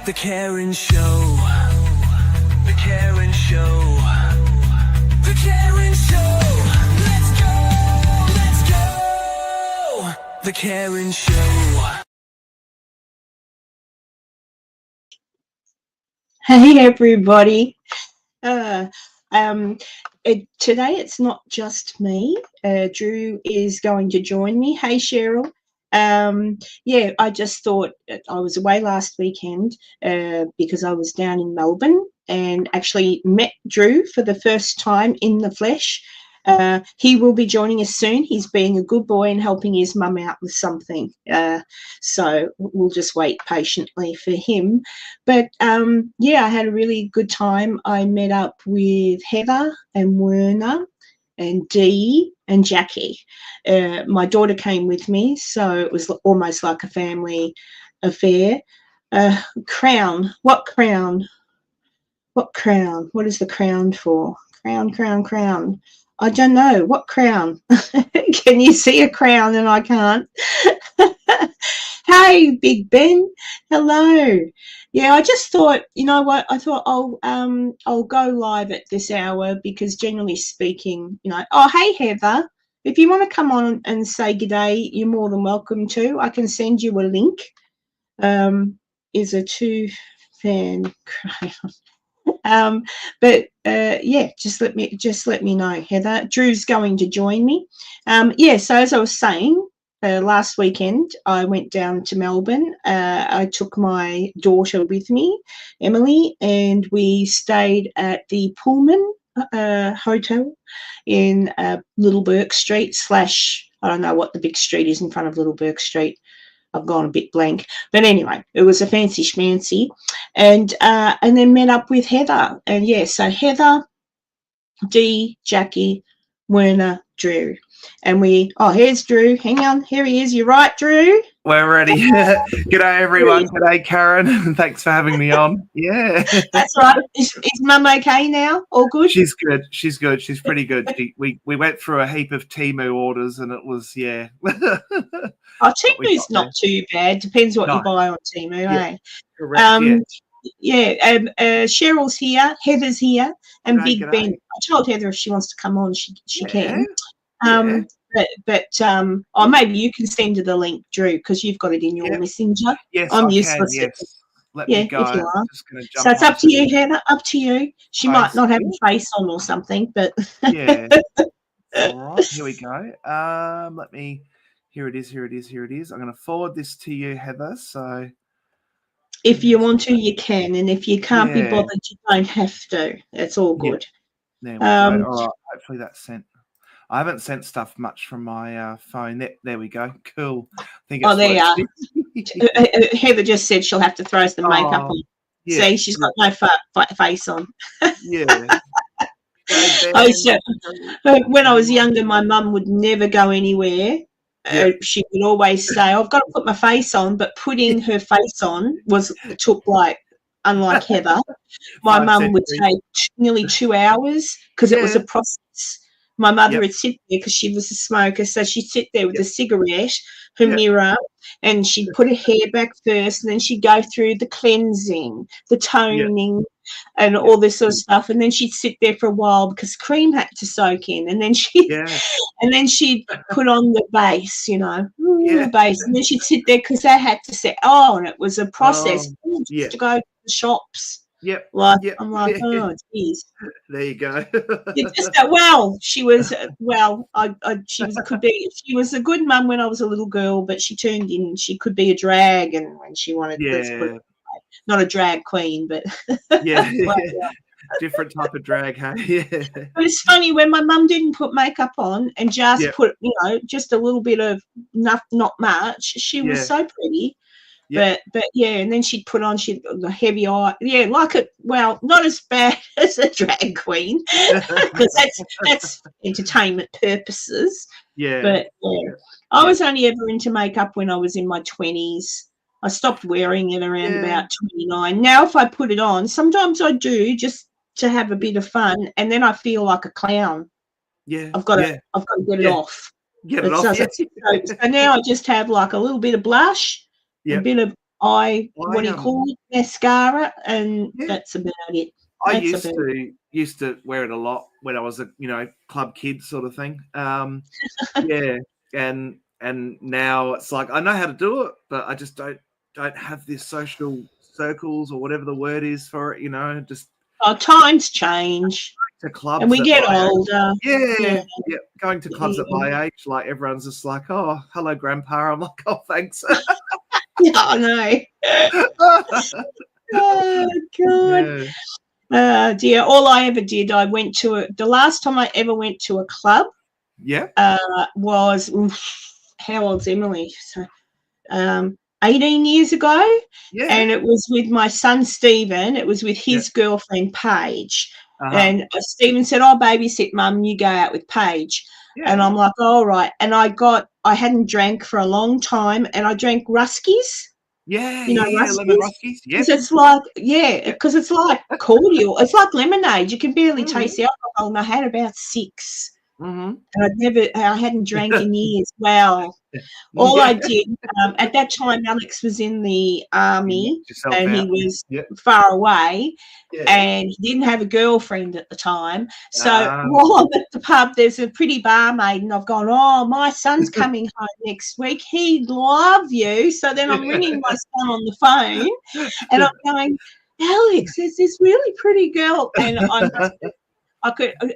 The Karen Show. The Karen Show. The Karen Show. Let's go. Let's go. The Karen Show. Hey everybody. Today it's not just me. Drew is going to join me. Hey Cheryl. I just thought I was away last weekend because I was down in Melbourne and actually met Drew for the first time in the flesh. He will be joining us soon. He's being a good boy and helping his mum out with something. So we'll just wait patiently for him. But, I had a really good time. I met up with Heather and Werner and Dee and Jackie. My daughter came with me, so it was almost like a family affair. Crown. What crown? What crown? What is the crown for? Crown. I don't know. What crown? Can you see a crown and I can't? Hey, Big Ben. Hello. Yeah, I just thought, you know what? I thought I'll go live at this hour because generally speaking, oh, hey, Heather. If you want to come on and say g'day, you're more than welcome to. I can send you a link. Is a two-fan crown. Just let me know, Heather. Drew's going to join me. So as I was saying, last weekend I went down to Melbourne. I took my daughter with me, Emily, and we stayed at the Pullman Hotel in Little Bourke Street / I don't know what the big street is in front of Little Bourke Street. I've gone a bit blank. But anyway, it was a fancy schmancy. And then met up with Heather. And, so Heather, Dee, Jackie, Werner, Drew. And here's Drew. Hang on. Here he is. You right, Drew? We're ready. G'day, everyone. G'day, Karen. Thanks for having me on. Yeah. That's right. Is Mum okay now? All good? She's good. She's pretty good. We went through a heap of Temu orders and it was, yeah. Temu's not too bad. Depends what you buy on Temu, eh? Correct, Cheryl's here, Heather's here, and G'day, Big g'day. Ben. I told Heather if she wants to come on, she can. Maybe you can send her the link, Drew, because you've got it in your messenger. Yes, I'm I useless. can, yes. Let me go. If you are. Just gonna jump so it's up to you, Heather. Up to you. She might not have a face on or something, but yeah. All right, here we go. Here it is. I'm going to forward this to you, Heather. So if you want to, you can, and if you can't be bothered, you don't have to. It's all good. There we go. All right. Hopefully that's sent. I haven't sent stuff much from my phone. There we go. Cool. I think it's there you are. Heather just said she'll have to throw some makeup on. Yeah, see, she's got no face on. Yeah. When I was younger, my mum would never go anywhere. She would always say, I've got to put my face on, but putting her face on took unlike Heather, my mum would take nearly 2 hours because it was a process. My mother would sit there because she was a smoker, so she'd sit there with a cigarette, her mirror, and she'd put her hair back first, and then she'd go through the cleansing, the toning, and all this sort of stuff, and then she'd sit there for a while because cream had to soak in, and then she'd put on the base, the base, and then she'd sit there because they had to set. And it was a process to go to the shops. I'm like, oh, geez. There you go. She was she was a good mum when I was a little girl, but she turned in. She could be a drag, and when she wanted, not a drag queen, but different type of drag, huh? Yeah. But it's funny when my mum didn't put makeup on and just put, just a little bit of not much. She was so pretty. But and then she'd put on the heavy eye, not as bad as a drag queen, because that's entertainment purposes. But I was only ever into makeup when I was in my 20s. I stopped wearing it around about 29. Now, if I put it on, sometimes I do just to have a bit of fun, and then I feel like a clown. I've got to get it off. Get it off. So now I just have like a little bit of blush. A bit of what do you call it, mascara, and that's about it. I used to wear it a lot when I was a club kid sort of thing. Yeah, and now it's like I know how to do it, but I just don't have this social circles or whatever the word is for it. Just times change. To clubs and we get older. Yeah. Going to clubs at my age, like everyone's just like, "Oh, hello, Grandpa." I'm like, "Oh, thanks." Yeah, I know. Oh God. Dear, all I ever did, I went to the last time I ever went to a club. Yeah. Was how old's Emily? So, 18 years ago. Yeah. And it was with my son Stephen. It was with his girlfriend Paige. And Stephen said, "Oh, babysit Mum, you go out with Paige." Yeah. And I'm like, "All right." And I hadn't drank for a long time, and I drank Ruskies. Yeah, Ruskies? Lemon Ruskies. Yeah. Because it's like, because it's like cordial. It's like lemonade. You can barely taste the alcohol. And I had about 6. And I hadn't drank in years. Well, all I did at that time, Alex was in the army and he was far away, and he didn't have a girlfriend at the time. So while I'm at the pub, there's a pretty barmaid, and I've gone, "Oh, my son's coming home next week. He'd love you." So then I'm ringing my son on the phone, and I'm going, "Alex, there's this really pretty girl," and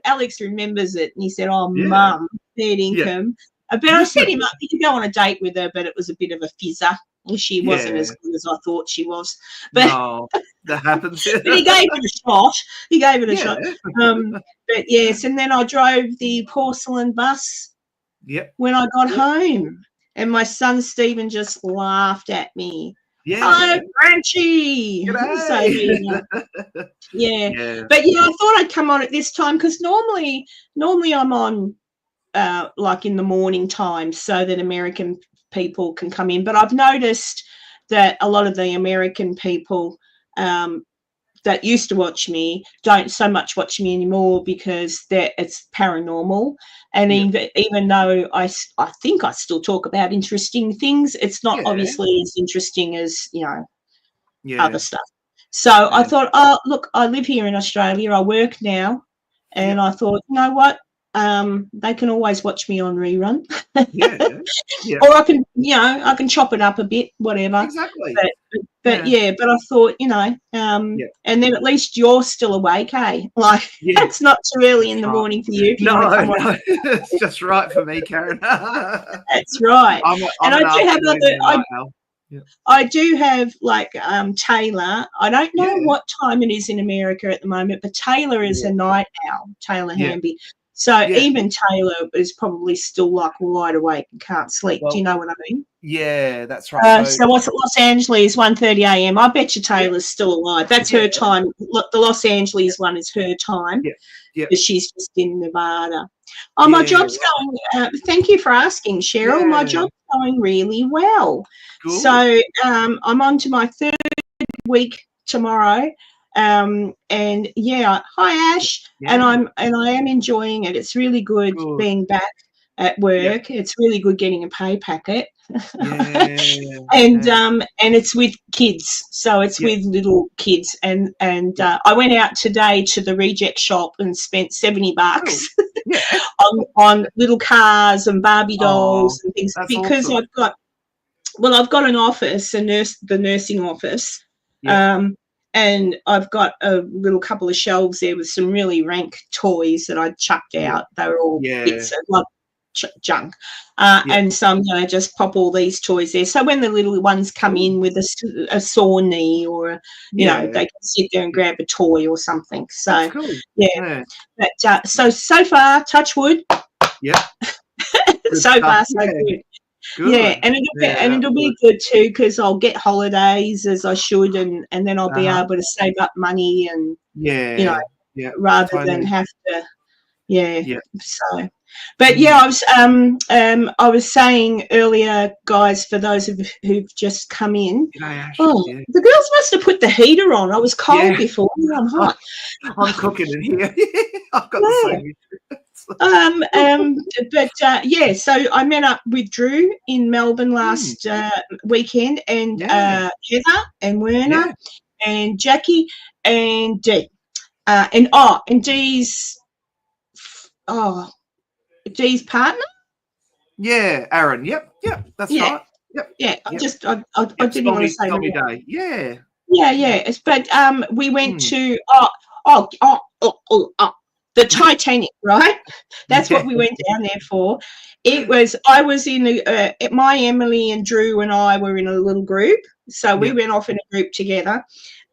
Alex remembers it, and he said, "Oh, Mum, fair income." But I set him up. He could go on a date with her, but it was a bit of a fizzer. She wasn't as good as I thought she was. But no, that happens. But he gave it a shot. Shot. But yes, and then I drove the porcelain bus when I got home, and my son Stephen just laughed at me. Hello, Branchy. So, But I thought I'd come on at this time because normally I'm on like in the morning time so that American people can come in. But I've noticed that a lot of the American people that used to watch me don't so much watch me anymore because it's paranormal. And even though I think I still talk about interesting things, it's not obviously as interesting as, other stuff. So I thought, oh, look, I live here in Australia. I work now. And I thought, you know what? They can always watch me on rerun. Or I can chop it up a bit, whatever. Exactly. But but I thought, and then at least you're still awake, eh? Like, that's not too early in the morning for you. No, it's just right for me, Karen. That's right. I do have like Taylor. I don't know what time it is in America at the moment, but Taylor is a night owl, Taylor Hamby. So even Taylor is probably still like wide awake and can't sleep. Do you know what I mean? Yeah, that's right. So what's it, Los Angeles, 1:30 a.m. I bet you Taylor's still alive. That's her time. Look, the Los Angeles one is her time. Because she's just in Nevada. Oh, my job's going. Thank you for asking, Cheryl. My job's going really well. Cool. So I'm on to my 3rd week tomorrow. And hi Ash, and I am enjoying it. It's really good being back at work. It's really good getting a pay packet. And it's with kids, so it's with little kids. And I went out today to the reject shop and spent $70 on little cars and Barbie dolls and things because awesome. I've got an office, the nursing office. And I've got a little couple of shelves there with some really rank toys that I chucked out. They were all bits of like junk. And so I'm going to just pop all these toys there. So when the little ones come in with a sore knee or, they can sit there and grab a toy or something. So, But so far, touch wood. So far, so good. Good. And it'll be good too because I'll get holidays as I should, and then I'll be able to save up money and rather than have to So, but I was saying earlier, guys, for those of who've just come in, the girls must have put the heater on. I was cold before. I'm hot. I'm cooking in here. I've got the same. Yeah, so I met up with Drew in Melbourne last weekend, and Yeah. Heather and Werner Yeah. and Jackie and Dee, and Dee's partner. Yeah, Aaron. Yep. That's Yeah, right. Yep. yeah. I Yep. didn't want to say the Stormy wrong. Day. Yeah. Yeah. But we went Mm. to the Titanic, right? That's what we went down there for. I was in Emily and Drew and I were in a little group. So we went off in a group together.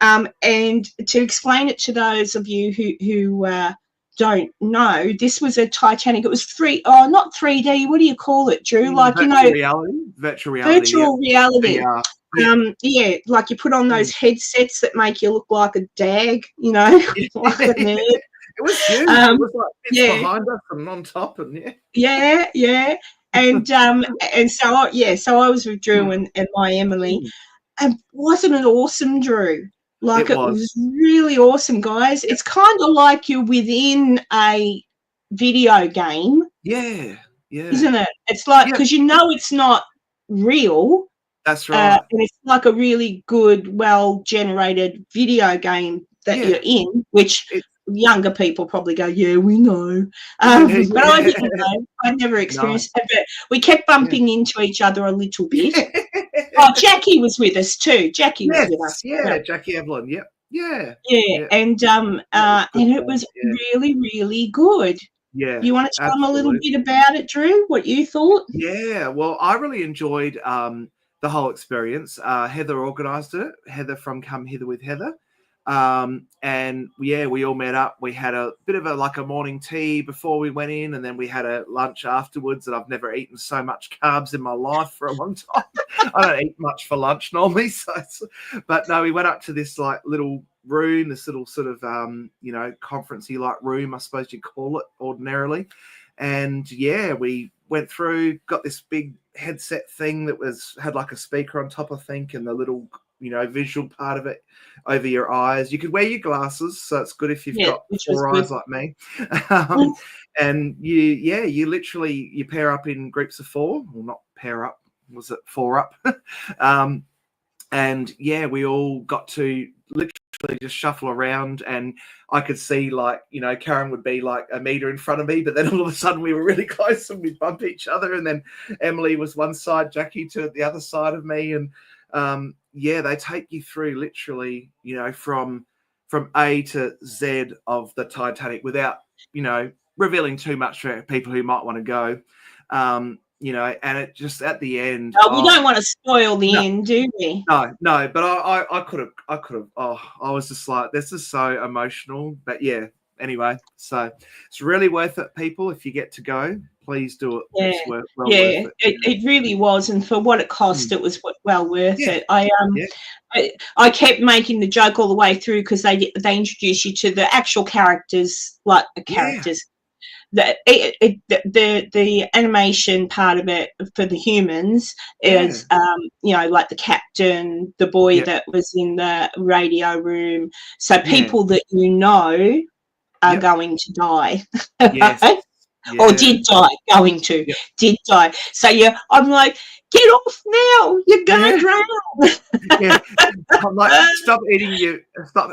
And to explain it to those of you who don't know, this was a Titanic. It was not 3D. What do you call it, Drew? Like, Virtual reality. Virtual reality. VR. Yeah, like you put on those headsets that make you look like a dag, like a nerd. It was huge. It was like bits behind us and on top, and yeah. And so I was with Drew and my Emily, and wasn't it awesome, Drew? Like it was really awesome, guys. It's kind of like you're within a video game. Yeah. Isn't it? It's like, because it's not real. That's right. And it's like a really good, well-generated video game that you're in, which younger people probably go, yeah, we know. But I didn't know. I'd never experienced it. But we kept bumping into each other a little bit. Jackie was with us too. Jackie was with us. Yeah, Jackie Evelyn. Yep. Yeah. And it was really, really good. Yeah. You want to tell them a little bit about it, Drew? What you thought? Yeah. Well, I really enjoyed the whole experience. Heather organised it. Heather from Come Hither with Heather. And we all met up. We had a bit of a morning tea before we went in, and then we had a lunch afterwards. And I've never eaten so much carbs in my life for a long time. I don't eat much for lunch normally, but no, we went up to this little room, this little sort of conferencey room, I suppose you'd call it ordinarily. And we went through, got this big headset thing that had a speaker on top, I think, and the little visual part of it over your eyes. You could wear your glasses, so it's good if you've got 4 eyes like me. And you literally you pair up in groups of 4. Well, not pair up, was it 4 up? And we all got to literally just shuffle around, and I could see Karen would be a meter in front of me, but then all of a sudden we were really close and we'd bump each other, and then Emily was one side, Jackie to the other side of me, and they take you through literally, from A to Z of the Titanic without, revealing too much for people who might want to go. And it just at the end. We don't want to spoil the end, do we? No, but I could have. I was just this is so emotional. But anyway, so it's really worth it, people. If you get to go, please do it. Yeah, it's worth it. It really was, and for what it cost, it was well worth it. I kept making the joke all the way through because they introduce you to the actual characters, characters. The animation part of it for the humans is the captain, the boy that was in the radio room, so people that are going to die. Or did die, did die. So I'm like, get off now, you're gonna drown. Stop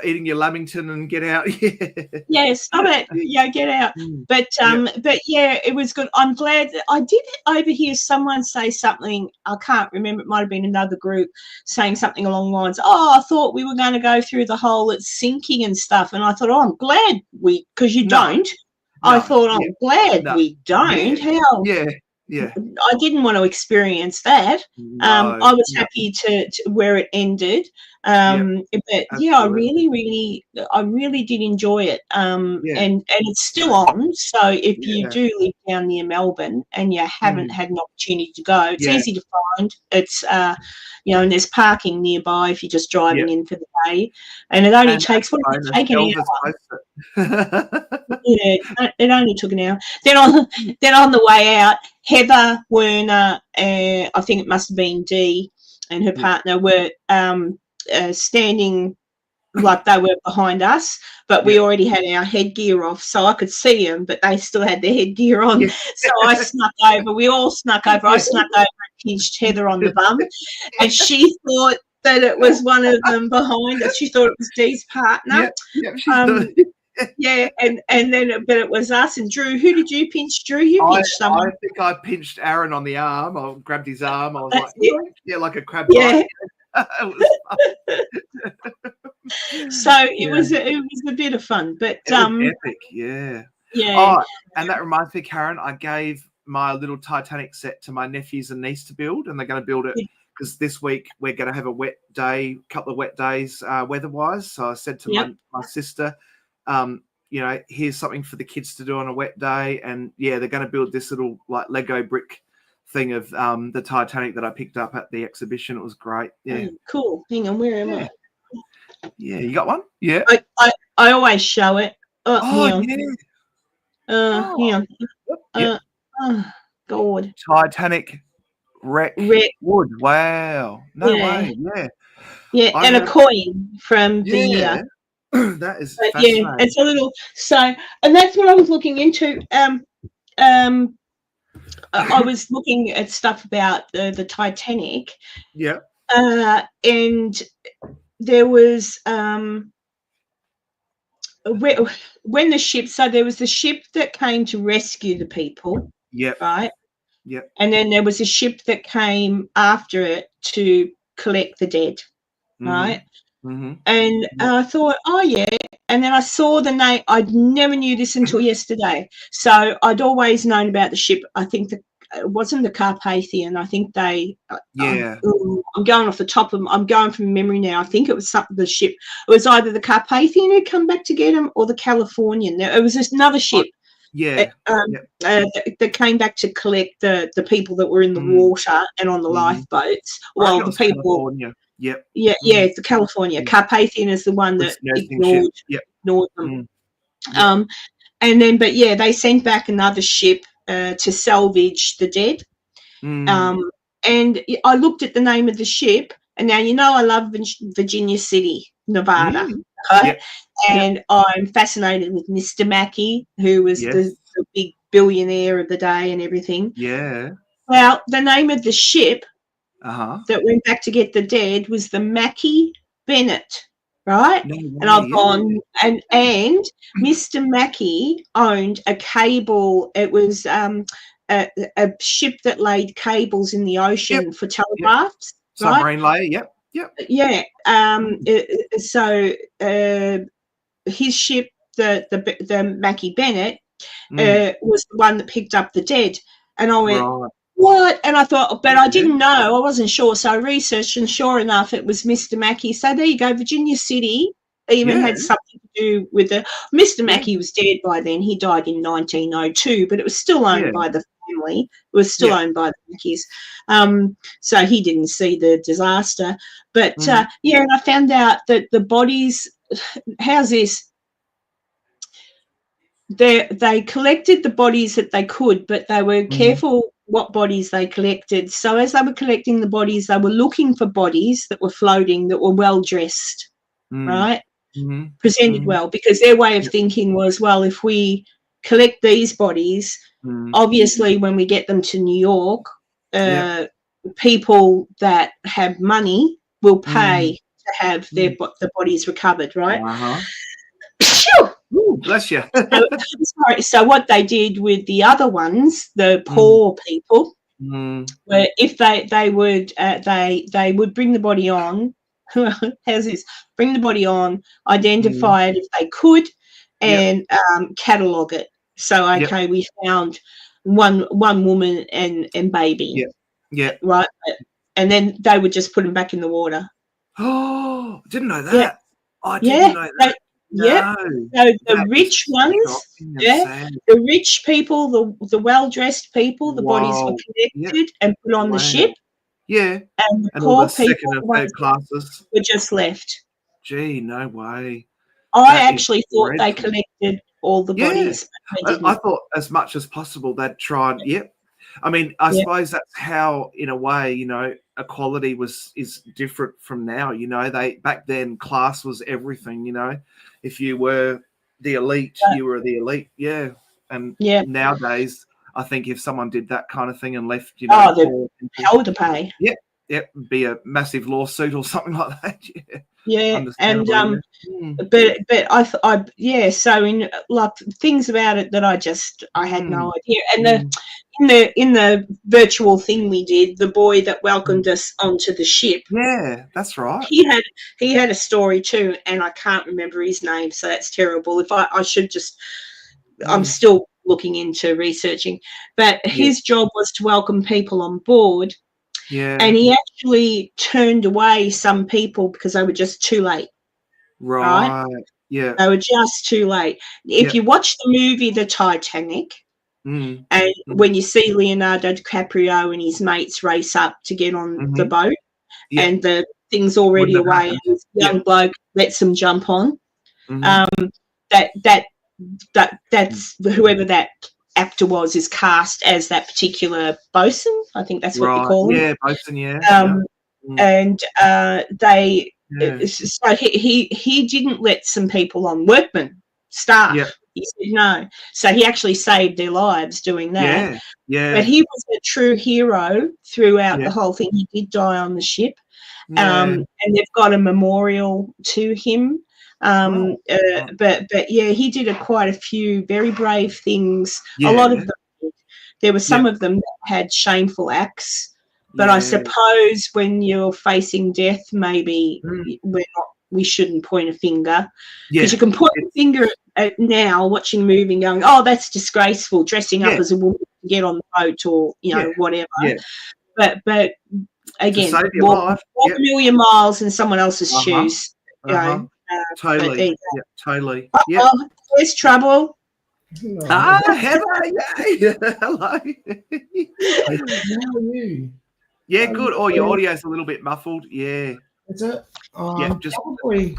eating your lamington and get out. Stop it. Get out. But it was good. I'm glad that I did overhear someone say something. I can't remember. It might have been another group saying something along the lines. I thought we were going to go through the whole it's sinking and stuff. And I thought, I'm glad because you don't. I thought, I'm glad we don't. How? Yeah. I didn't want to experience that. I was happy to where it ended. But I really did enjoy it. And it's still on. So if you do live down near Melbourne and you haven't had an opportunity to go, it's easy to find. It's and there's parking nearby if you're just driving in for the day. And it only takes an hour. It only took an hour. Then on the way out, Heather, Werner, I think it must have been Dee and her partner were standing like they were behind us, but we already had our headgear off, so I could see them, but they still had their headgear on. Yeah. So I snuck over. We all snuck over. I snuck over and pinched Heather on the bum, and she thought that it was one of them behind us. She thought it was Dee's partner. Yeah, and then but it was us and Drew. Who did you pinch, Drew? You pinched someone. I think I pinched Aaron on the arm. I grabbed his arm. I was That's like, it. yeah, like a crab. Yeah. It was So it was a bit of fun, but it was epic. Yeah. yeah. Oh, and that reminds me, Karen, I gave my little Titanic set to my nephews and niece to build, and they're going to build it because this week we're going to have a wet day, couple of wet days weather-wise. So I said to my sister, you know, here's something for the kids to do on a wet day. And yeah, they're going to build this little like Lego brick thing of the Titanic that I picked up at the exhibition. It was great. Yeah. Cool. Hang on, where am I? Yeah, you got one? Yeah. I always show it. Oh, hang yeah. Hang on. Yep. Oh, God. Titanic wreck wood. Wow. No way. Yeah. Yeah, and a coin from the that is yeah, it's a little and that's what I was looking into. I was looking at stuff about the Titanic. Yeah. And there was when the ship, so there was the ship that came to rescue the people. Yep. Right. Yep. And then there was a ship that came after it to collect the dead. Right. Mm-hmm. And I thought, oh yeah. And then I saw the name. I never knew this until yesterday. So I'd always known about the ship. I think it wasn't the Carpathian. I think they. Yeah. I'm going off the top of. I'm going from memory now. I think it was the ship. It was either the Carpathian who'd come back to get him, or the Californian. It was just another ship. That came back to collect the people that were in the water and on the lifeboats. Well, the people. California. Yep. Yeah, it's the California. Carpathian is the one that ignored them. And then, but yeah, they sent back another ship to salvage the dead. And I looked at the name of the ship, and now you know I love Virginia City, Nevada, right? And I'm fascinated with Mr. Mackey, who was the big billionaire of the day and everything. Yeah. Well, the name of the ship that went back to get the dead was the Mackey Bennett, right? And I've gone and Mr. Mackey owned a cable. It was a ship that laid cables in the ocean for telegraphs. Submarine layer. Yep. Yeah. So his ship, the Mackey Bennett, was the one that picked up the dead, and I went. What? And I thought, but I didn't know. I wasn't sure. So I researched, and sure enough, it was Mr. Mackey. So there you go. Virginia City even had something to do with the. Mr. Mackey was dead by then. He died in 1902, but it was still owned by the family. It was still owned by the Mackeys. So he didn't see the disaster. But and I found out that the bodies. How's this? They collected the bodies that they could, but they were careful what bodies they collected. So as they were collecting the bodies, they were looking for bodies that were floating, that were well dressed, right? Presented well, because their way of thinking was, well, if we collect these bodies, obviously when we get them to New York, people that have money will pay to have the bodies recovered, right? Ooh, bless you. So what they did with the other ones, the poor people, were if they would bring the body on. How's this? Bring the body on, identify it if they could, and catalogue it. So we found one woman and baby. Right, and then they would just put them back in the water. Oh, didn't know that. I didn't know that. So the rich ones, the rich people, the well-dressed people, the bodies were collected and put on the ship. Yeah. And the poor people classes were just left. Gee, no way. I actually thought they collected all the bodies. I thought as much as possible they'd tried. I mean, I Yeah. suppose that's how, in a way, you know, equality is different from now. You know, they back then class was everything. You know, if you were the elite, you were the elite. Yeah, and Yeah. nowadays, I think if someone did that kind of thing and left, you know, Oh, they're poor people, hell to pay. yep, be a massive lawsuit or something like that. Yeah, Yeah, and understandable. Yeah. but yeah. So in like things about it that I had no idea. And in the virtual thing we did, the boy that welcomed us onto the ship, Yeah, that's right. he had a story too, and I can't remember his name, so that's terrible. If I should just, I'm still looking into researching, but his job was to welcome people on board. Yeah. And he actually turned away some people because they were just too late. Right. Yeah. They were just too late. If you watch the movie The Titanic, and when you see Leonardo DiCaprio and his mates race up to get on the boat, and the thing's already away, and this young bloke lets them jump on, that's whoever that actor was is cast as that particular bosun. I think that's what you call him. Yeah, bosun. Yeah. And they. So he didn't let some people on, workmen, staff. He said no. So he actually saved their lives doing that. Yeah. But he was a true hero throughout the whole thing. He did die on the ship. And they've got a memorial to him. But yeah, he did quite a few very brave things. A lot of them, there were some of them that had shameful acts. But I suppose when you're facing death, maybe we shouldn't point a finger, because you can point a finger at now watching a movie and going, "Oh, that's disgraceful," dressing up as a woman to get on the boat or whatever. But again, walk a million miles in someone else's shoes. Totally. Totally. There's trouble. Heather, yay. Hello. How are you? Yeah, good. Oh, your audio's a little bit muffled. Yeah. Is it? Just probably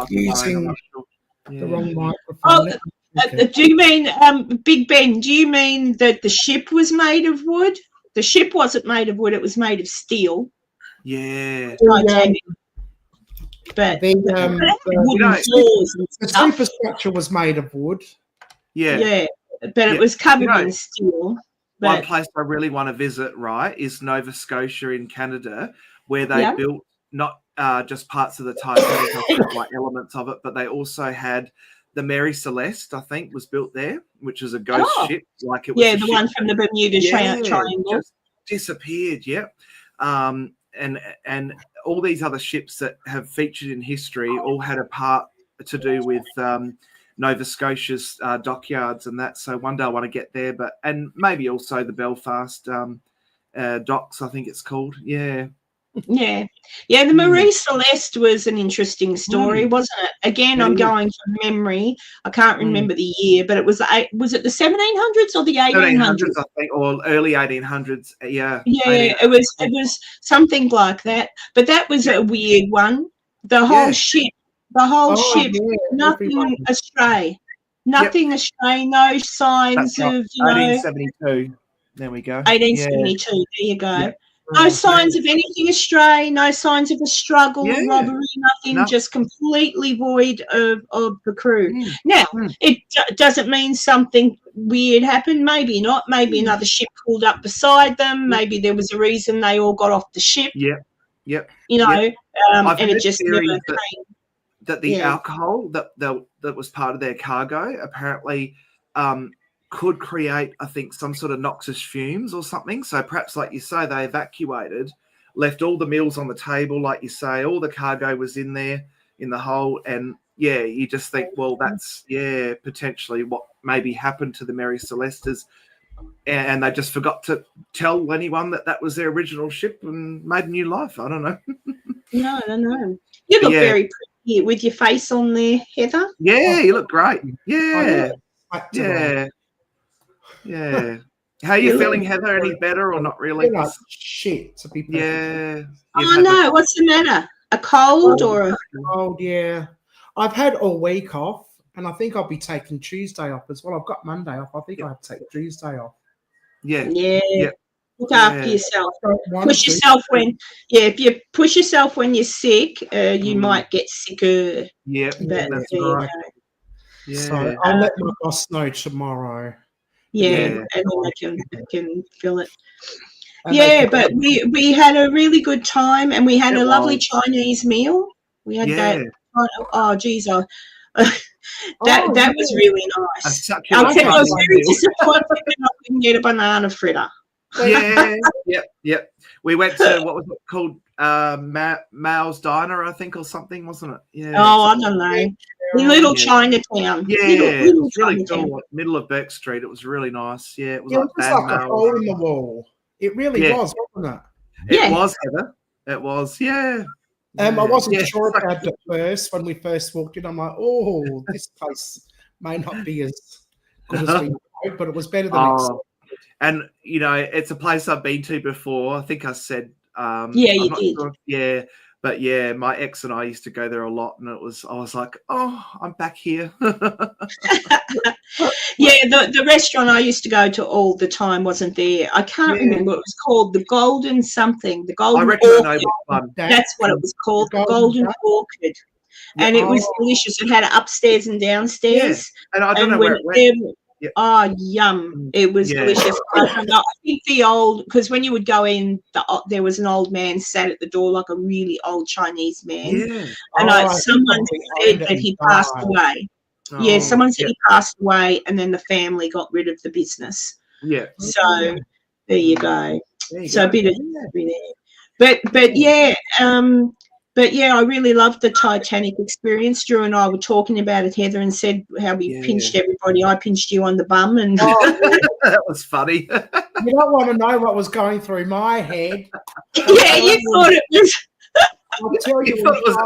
using the wrong microphone. Do you mean, Big Ben, do you mean that the ship was made of wood? The ship wasn't made of wood, it was made of steel. Yeah. But the superstructure was made of wood. Yeah, but it was covered in steel. One place I really want to visit, right, is Nova Scotia in Canada, where they built not just parts of the Titanic, like elements of it, but they also had the Mary Celeste, I think, was built there, which is a ghost ship. Like it was the one from the Bermuda Triangle. Just disappeared, and all these other ships that have featured in history all had a part to do with Nova Scotia's dockyards and that. So one day I want to get there, and maybe also the Belfast docks, I think it's called. Yeah. The Marie Celeste was an interesting story, wasn't it? Again, I'm going from memory. I can't remember the year, but it was it the 1700s or the 1800s? I think, or early 1800s. Yeah. Yeah, it was something like that. But that was a weird one. The whole ship. Nothing astray. Nothing astray. No signs of 1872. There we go. 1872. There you go. Yeah. No signs of anything astray. No signs of a struggle, robbery. Nothing. Just completely void of the crew. Now, it doesn't mean something weird happened. Maybe not. Maybe another ship pulled up beside them. Maybe there was a reason they all got off the ship. Yep. And it just never came. That the alcohol that was part of their cargo apparently could create, I think, some sort of noxious fumes or something. So perhaps, like you say, they evacuated, left all the meals on the table, like you say, all the cargo was in there in the hold, and you just think, well, that's potentially what maybe happened to the Mary Celestes, and they just forgot to tell anyone that was their original ship and made a new life. I don't know. No. You look very pretty with your face on there, Heather. Yeah, you look great. Yeah. How are you feeling, Heather? Any better or not really? Like shit, to be perfect. Yeah. Oh no, what's the matter? A cold or a cold? Yeah. I've had all week off, and I think I'll be taking Tuesday off as well. I've got Monday off. I think I have to take Tuesday off. Yeah. Yeah. Yeah. Look after Yeah. yourself. One, Push two, yourself when, if you push yourself when you're sick, you Mm. might get sicker. Yep. But That's there you right. go. Yeah. So I'll let my boss know tomorrow. Yeah, Yeah. and then I can feel it. And they Yeah, can- but we had a really good time, and we had It a lovely was. Chinese meal. We had Yeah. that. Oh, geez, that Oh, that was yeah. really A nice. succulent Except I was Chinese very meal. disappointed that I couldn't get a banana fritter. Yeah. Yep. We went to what was it called? Mao's Diner, I think, or something, wasn't it? Yeah. Oh, I don't know. In Little Yeah. Chinatown. Yeah, Little it was really Chinatown. cool. Middle of Burke Street. It was really nice. Yeah, it was It like was Ban like a Mao's. hole in the wall. It really Yeah. was, wasn't it? It Yeah. was, Heather. It was, yeah. I wasn't Yeah. sure about it at first when we first walked in. I'm like, oh, this place may not be as good as we hoped, but it was better than expected. And you know, it's a place I've been to before. I think I said, Yeah, I'm you not did. sure if- but yeah, my ex and I used to go there a lot, and I was like, oh, I'm back here. Yeah, the restaurant I used to go to all the time wasn't there. I can't Yeah. remember. It was called the Golden something. The I Golden reckon I know Orchid. which one. That's what it was called. The Golden Golden Duck? Orchid. And it was Oh. delicious. It had it upstairs and downstairs. And I don't And know when where it went. there- Yeah. Oh, yum. It was Yeah. delicious. I think because when you would go in, there was an old man sat at the door, like a really old Chinese man. Yeah. And Oh, I think someone we said owned it that and he passed died. away. Oh, Yeah, someone said yeah. he passed away, and then the family got rid of the business. Yeah. So there you go. There you So go. a bit of history there. But yeah, I really loved the Titanic experience. Drew and I were talking about it, Heather, and said how we Yeah. pinched everybody. I pinched you on the bum, and That was funny. You don't want to know what was going through my head. yeah, you thought it was. I'll tell you. You thought it was-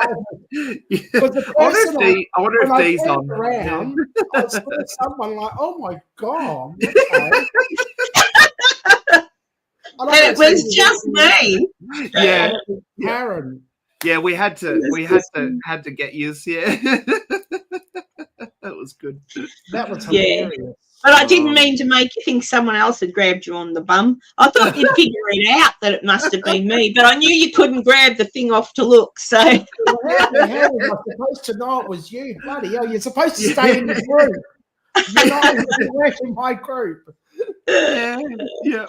But the I wonder person if I wonder when if I Dee's turned on. around, I saw someone like, oh my God. Okay. And it was just me. Yeah, Karen. yeah. We had to get used. Yeah, that was good. That was Yeah. hilarious. But I didn't mean to make you think someone else had grabbed you on the bum. I thought you'd figure it out that it must have been me, but I knew you couldn't grab the thing off to look. So How the hell was I supposed to know it was you? Bloody hell, you're supposed to stay in the group. You're not in my group. Yeah.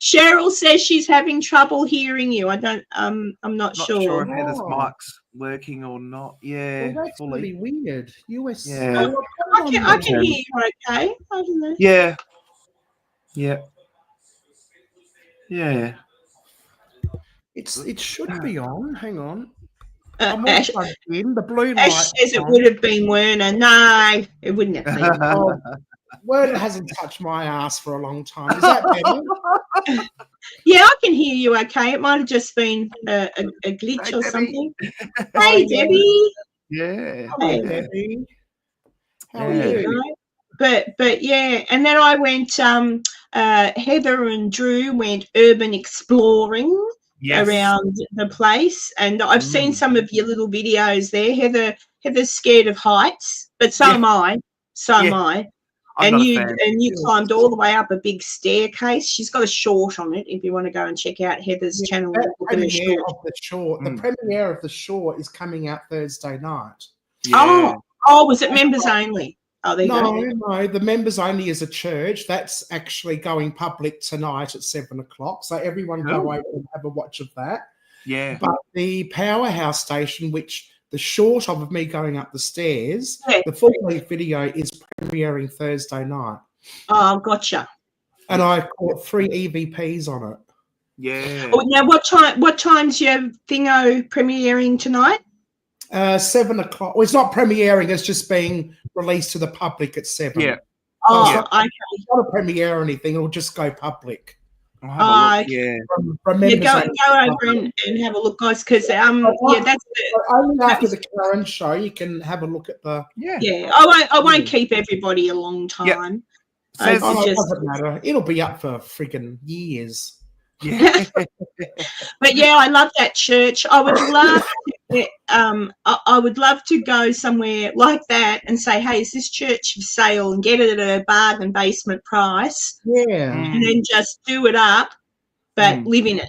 Cheryl says she's having trouble hearing you. I'm not Not sure. sure if Heather's Oh. mic's working or not. Yeah, Well, that's fully. really weird. US. Yeah. I can hear you okay. I don't know. Yeah. It should be on. Hang on. Uh, I'm all Ash, plugged in. The blue light. Ash says it would have been Werner. No, it wouldn't have been. Oh, Word hasn't touched my ass for a long time. Is that better? Yeah, I can hear you okay. It might have just been a glitch Hey, or Debbie. something. Hi, Hey, Debbie. Yeah. Hello, Hey. Debbie. How are Yeah. you? But yeah, and then I went. Heather and Drew went urban exploring Yes. around the place, and I've seen some of your little videos there. Heather's scared of heights, but so Yeah. am I. So am Yeah. I. I'm And not a you fan. climbed all the way up a big staircase. She's got a short on it. If you want to go and check out Heather's Yeah, channel, that look at her premiere short. of the short. The premiere of the short is coming out Thursday night. Yeah. Oh, was it members only? Oh, there you No, go. no, the members only is a church. That's actually going public tonight at 7:00. So everyone go Oh. over and have a watch of that. Yeah. But the Powerhouse Station, which the short of me going up the stairs, Yeah. the full length video is premiering Thursday night. Oh, gotcha. And I caught 3 EVPs on it. Yeah. Oh, now, what time's your thingo premiering tonight? 7:00. Well, it's not premiering, it's just being released to the public at 7. Yeah. Oh, Yeah. okay. It's not a premiere or anything, it'll just go public. I'll have a look. okay. Yeah. From Yeah, members go only. over and have a look, guys, because yeah, that's the, Only after the Karen show you can have a look at the. Yeah. yeah. I won't keep everybody a long time. Says- Oh, It's it just- doesn't matter. It'll be up for friggin' years. Yeah. But yeah, I love that church. I would love to I would love to go somewhere like that and say, hey, is this church for sale, and get it at a bargain basement price, Yeah. and then just do it up, but live in it.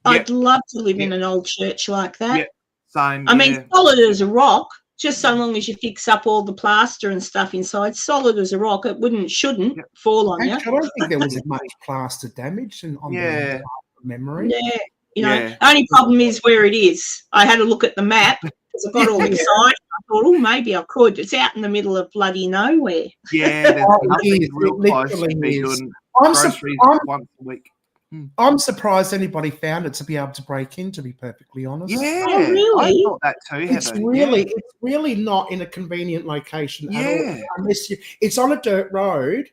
Yep. I'd love to live in Yep. an old church like that. Yep. Same. I mean, yeah. solid as a rock, just so long as you fix up all the plaster and stuff inside, solid as a rock, it shouldn't Yep. fall on you. Actually, I don't think there was much plaster damage on Yeah. the memory. Yeah, you know, Yeah. only problem is where it is. I had a look at the map because I got all excited. I thought, oh, maybe I could. It's out in the middle of bloody nowhere. Yeah, there's Oh, nothing it real close to literally be is. doing I'm, groceries I'm, once a week. I'm surprised anybody found it to be able to break in, to be perfectly honest. Yeah, Oh, really? I thought that too, It's Heather. really not in a convenient location at all. Yeah. Unless it's on a dirt road,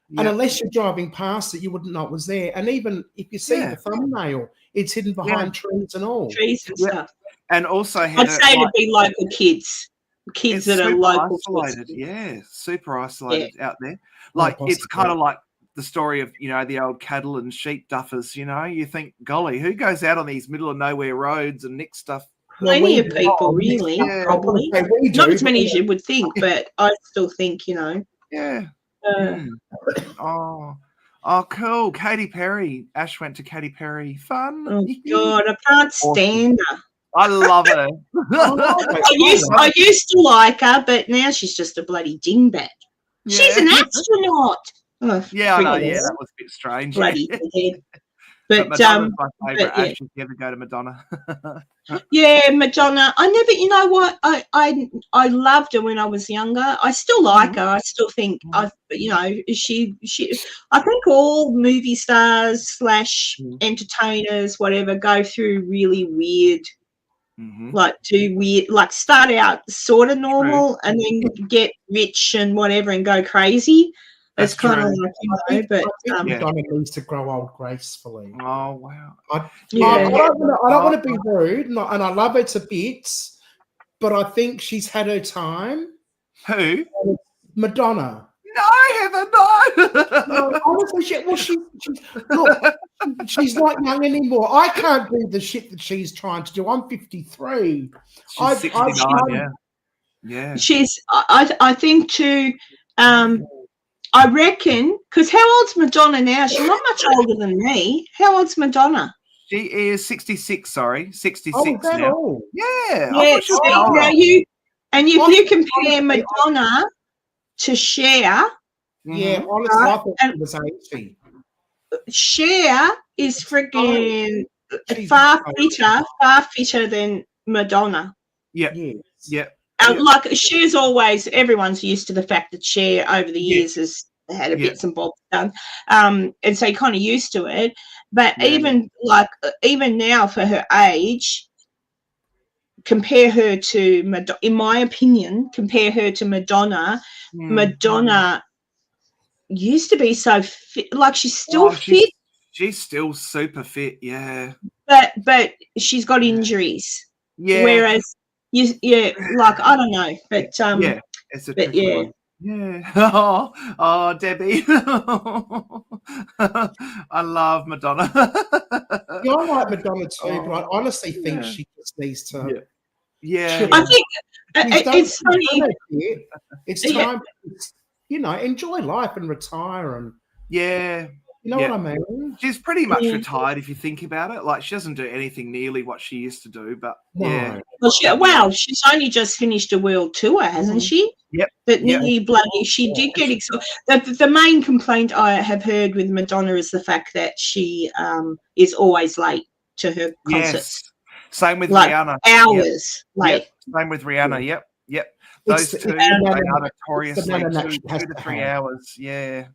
Yeah. and unless you're driving past it, you wouldn't know it was there. And even if you see Yeah. the thumbnail, it's hidden behind trees and all. Trees and Yeah. stuff. And also, I'd Heather, say it'd be local kids it's that are super local. isolated. Yeah, super isolated out there. Like it's possibly. kind of like the story of the old cattle and sheep duffers. You think, golly, who goes out on these middle of nowhere roads and nicks stuff? Plenty we of do. people, really, Yeah. probably. Okay, we Not do, as many but as you would think, but I still think, Yeah. uh, Oh, cool. Katy Perry. Ash went to Katy Perry. Fun. oh God, I can't stand her. I love her. I used to like her, but now she's just a bloody dingbat. She's an astronaut. Oh, Yeah, I know. friggin' Yeah, that was a bit strange. bloody Yeah. dickhead. But But Madonna's my favourite. yeah. Ash, if you ever go to Madonna. yeah, Madonna. I never, you know what? I loved her when I was younger. I still like her. I still think she. I think all movie stars / entertainers, whatever, go through really weird. Like start out sort of normal and then get rich and whatever and go crazy. It's That's kind of true. like, but I think Madonna needs to grow old gracefully. Oh, wow. I yeah. don't want to be rude, and I love her to bits, but I think she's had her time. Who? Madonna. No, Heather, no. No, honestly, she's not young anymore. I can't do the shit that she's trying to do. I'm 53. She's 69, yeah. She's. I think too. I reckon, because how old's Madonna now? She's not much older than me. How old's Madonna? She is 66, sorry. 66 Oh, is that now. all? Yeah. Yeah, I thought she was now older. if you compare Madonna to Cher, Yeah, Mhm. honestly, I thought she was 80. Cher is freaking She's far fitter than Madonna. Yeah. Yes. Yeah. Like Cher's always, everyone's used to the fact that Cher over the years has had a bits and bobs done, and so you're kind of used to it. But even now for her age, compare her to Madonna. In my opinion, compare her to Madonna. Madonna used to be so fit, like she's still fit, She's still super fit, yeah. but she's got injuries. Yeah. Whereas like I don't know, but yeah, it's a but tricky yeah. one. Yeah. Oh, Debbie. I love Madonna. Yeah, I like Madonna too, but I honestly think she just needs to. Yeah. I think She's it's funny. It's time to, enjoy life and retire, and Yeah. you know what I mean. She's pretty much retired if you think about it. Like she doesn't do anything nearly what she used to do, but yeah. Well, she's only just finished a world tour, hasn't she? Yep. But nearly bloody, she did get excited. The main complaint I have heard with Madonna is the fact that she is always late to her concerts. Yes. Same with Like Rihanna. hours late. Yep. Same with Rihanna. Yep. It's Those two, the they are nana- notoriously nana nap 2 she has to to 3 have. hours. Yeah.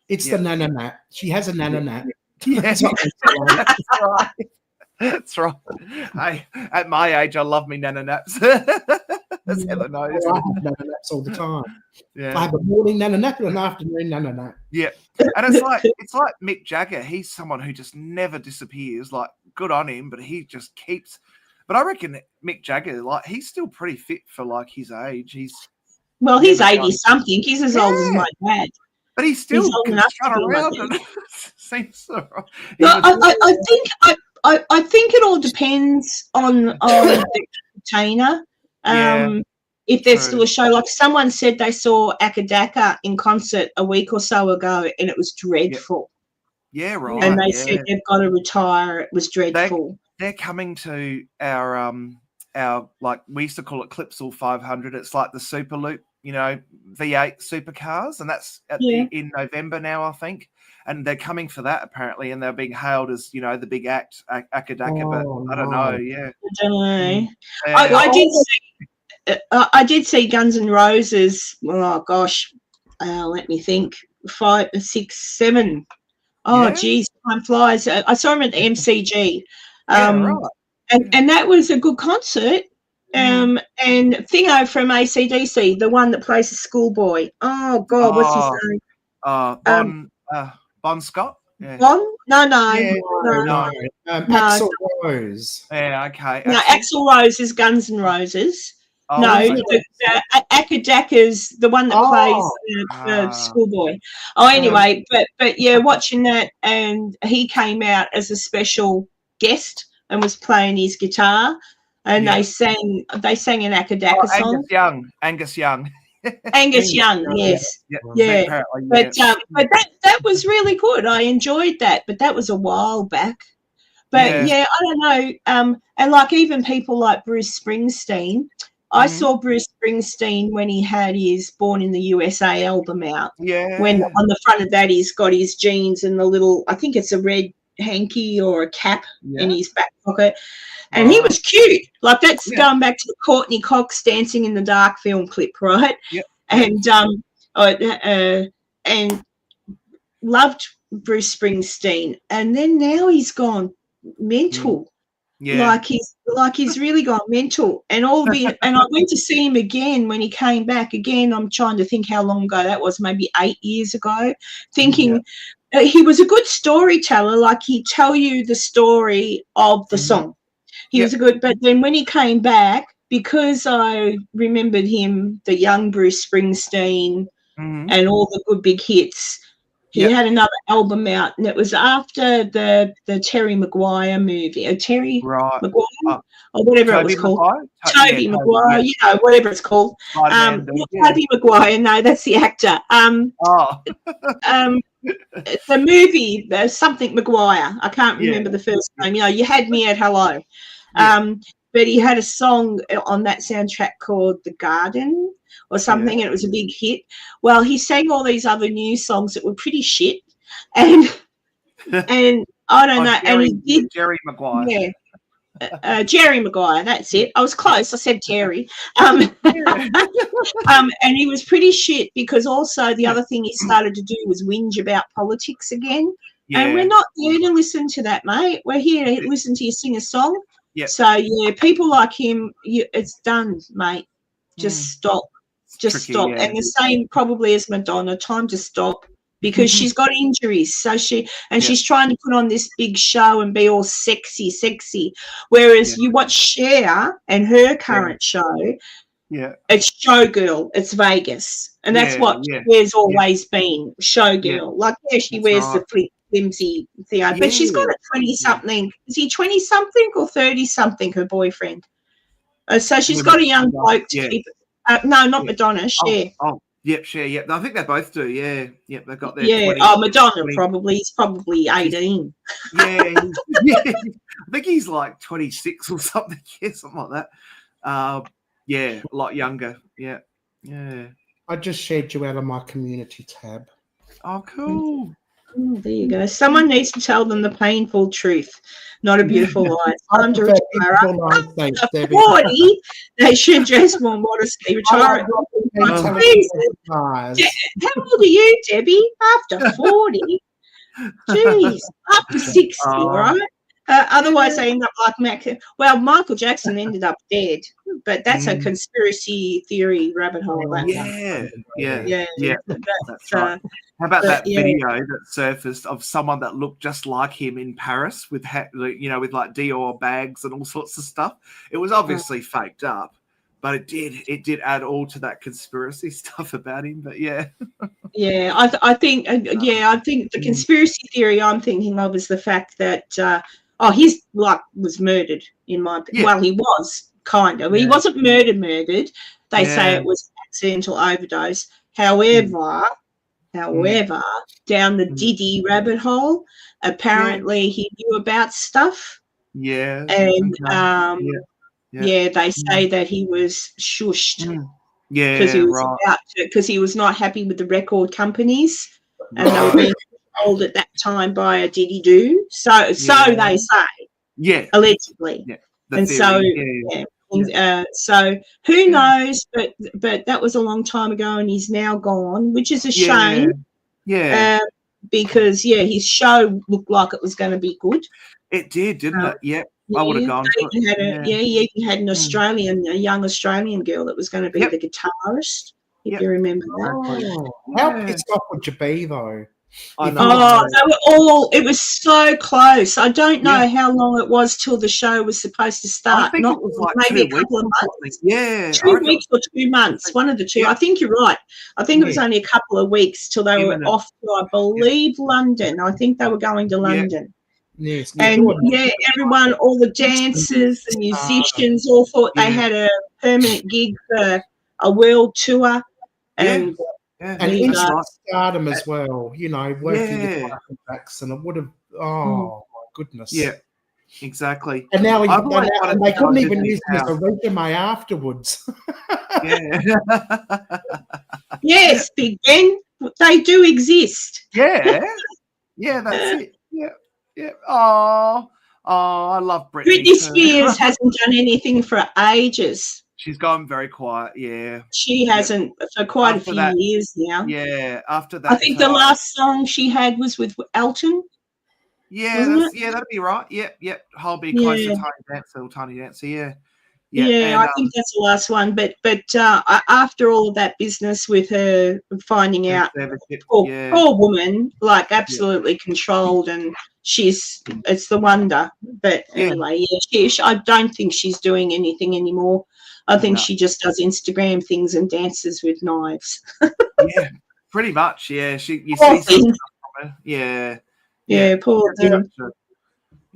It's the nana nap. She has a nana nap. Yeah. It's not late. That's right. That's right. Hey, at my age, I love me nana naps. As Heather knows. I have nana naps all the time. I Yeah. have a morning nana nap and an afternoon nana nap. Yeah. And it's like Mick Jagger. He's someone who just never disappears. Like, good on him, but he just keeps. But I reckon Mick Jagger, like, he's still pretty fit for like his age. He's 80 something. He's as old as my dad. But he still old can enough strut to be like around. that. And seems so right. No, I think it all depends on entertainer. Yeah, If there's true. still a show, like someone said they saw Akadaka in concert a week or so ago, and it was dreadful. Yeah, right. And they yeah. said they've got to retire. It was dreadful. They're coming to our like we used to call it Clipsal 500. It's like the Super Loop, you know, V8 supercars, and that's in November now, I think. And they're coming for that apparently, and they're being hailed as, you know, the big act, Akadaka. But I don't know. Yeah, I don't know. Yeah. I did see Guns N' Roses. Oh gosh, let me think. 5, 6, 7. Oh, Yeah? geez, time flies. I saw him at the MCG. Yeah, right. And that was a good concert. And Thingo from AC/DC, the one that plays the schoolboy. Oh, God, what's his name? Bon Scott? Yeah. Bon? No. Yeah, no. Axl Rose. Yeah, okay. No, Axl Rose is Guns N' Roses. Oh, No, okay. Akadaka's the one that plays schoolboy. Oh, anyway, but yeah, watching that, and he came out as a special guest and was playing his guitar, and they sang an Akadaka song. Angus Young. Angus Young, yes, yeah. Apparently, But that was really good. I enjoyed that, but that was a while back. But yeah, I don't know. And like even people like Bruce Springsteen. I saw Bruce Springsteen when he had his Born in the USA album out. Yeah. When on the front of that he's got his jeans and the little, I think it's a red hanky or a cap in his back pocket. And he was cute. Like that's going back to the Courtney Cox Dancing in the Dark film clip, right? Yep. And loved Bruce Springsteen. And then now he's gone mental. Yeah. Like he's really gone mental, and and I went to see him again when he came back again. I'm trying to think how long ago that was, maybe 8 years ago. Thinking he was a good storyteller, like he'd tell you the story of the song. He was a good, but then when he came back, because I remembered him, the young Bruce Springsteen, and all the good big hits. He had another album out, and it was after the Terry Maguire movie, Maguire, or whatever it was called. Toby Maguire, you know, whatever it's called. Toby Maguire, no, that's the actor. The movie, something Maguire. I can't remember the first name. You know, You Had Me at Hello. But he had a song on that soundtrack called The Garden or something, and it was a big hit. Well, he sang all these other new songs that were pretty shit, and I don't know. Jerry, and he did Jerry Maguire. Yeah, Jerry Maguire. That's it. I was close. I said Terry. And he was pretty shit because also the other thing he started to do was whinge about politics again. Yeah. And we're not here to listen to that, mate. We're here to listen to you sing a song. Yep. So yeah, people like him, it's done, mate. Just stop. Just tricky, stop. yeah. And the same probably as Madonna, time to stop, because she's got injuries. So she's trying to put on this big show and be all sexy. Whereas you watch Cher and her current show, it's showgirl, it's Vegas. And that's what Cher's always been, showgirl. Yeah. Like she wears the flimsy thing. But she's got a 20-something. Is he 20-something or 30-something, her boyfriend? So she's got a young bloke to keep it. No, not Madonna, Cher. Cher. Yep, I think they both do. Yeah, yep, they've got their 20, Madonna 20. probably. He's probably 18. I think he's like 26 or something. Yeah, something like that. A lot younger. Yeah. I just shared you out of my community tab. Oh, cool. Oh, there you go. Someone needs to tell them the painful truth, not a beautiful lie. Time to retire. After 40, they should dress more modestly. Retire. How old are you, Debbie? After 40? Jeez, up to 60, right? Otherwise, they end up like Michael Jackson ended up dead, but that's a conspiracy theory rabbit hole. Yeah. That's right. How about that video that surfaced of someone that looked just like him in Paris with with like Dior bags and all sorts of stuff? It was obviously faked up, but it did add all to that conspiracy stuff about him. But I think the conspiracy theory I'm thinking of is the fact that his was murdered in my well, he was kind of. He Yeah. wasn't murdered. They say Yeah. it was accidental overdose. However, down the Diddy rabbit hole, apparently he knew about stuff, Yeah. and Okay. Yeah. they say that he was shushed Yeah. because he was Right. about to, because he was not happy with the record companies, and they were Right. being controlled at that time by a Diddy do. So Yeah. they say, Yeah. allegedly. Yeah. The And theory. so, Yeah. so who knows? But that was a long time ago, and he's now gone, which is a shame. Yeah. Because his show looked like it was going to be good. It did, didn't it? Yeah. I would have gone for it. He even had a young Australian girl that was going to be the guitarist. If you remember that. Oh, how pissed off would you be though? I know. Oh, they were all. It was so close. I don't know how long it was till the show was supposed to start. I think it was like maybe 2 a couple of weeks or months. something. Yeah. 2 weeks or 2 months, one of the two. Yeah. I think you're right. I think it was only a couple of weeks till they Imminent. were off to, I believe, London. I think they were going to London. Yes. And everyone, all the dancers, the musicians, all thought they had a permanent gig for a world tour. And and instant stardom as well, you know, working with Michael Jackson. It would have, my goodness. Yeah, exactly. And now and they couldn't even use him as a resume afterwards. Yeah. Yes, Big Ben, they do exist. Yeah. Yeah, that's it. Yeah. Yeah. Oh, I love Britney. Britney Spears hasn't done anything for ages. She's gone very quiet, yeah. She hasn't for quite After a few that, years now. Yeah, after that. I think the last song she had was with Elton. Yeah, that'd be right. Yep. I'll be closer, Tiny Dancer, yeah. Yeah, I think that's the last one. But after all of that business with her finding out, poor woman, like absolutely controlled, and it's the wonder. But anyway, I don't think she's doing anything anymore. I think she just does Instagram things and dances with knives. Yeah, pretty much. Yeah, you see Poor something from her. Yeah, poor thing.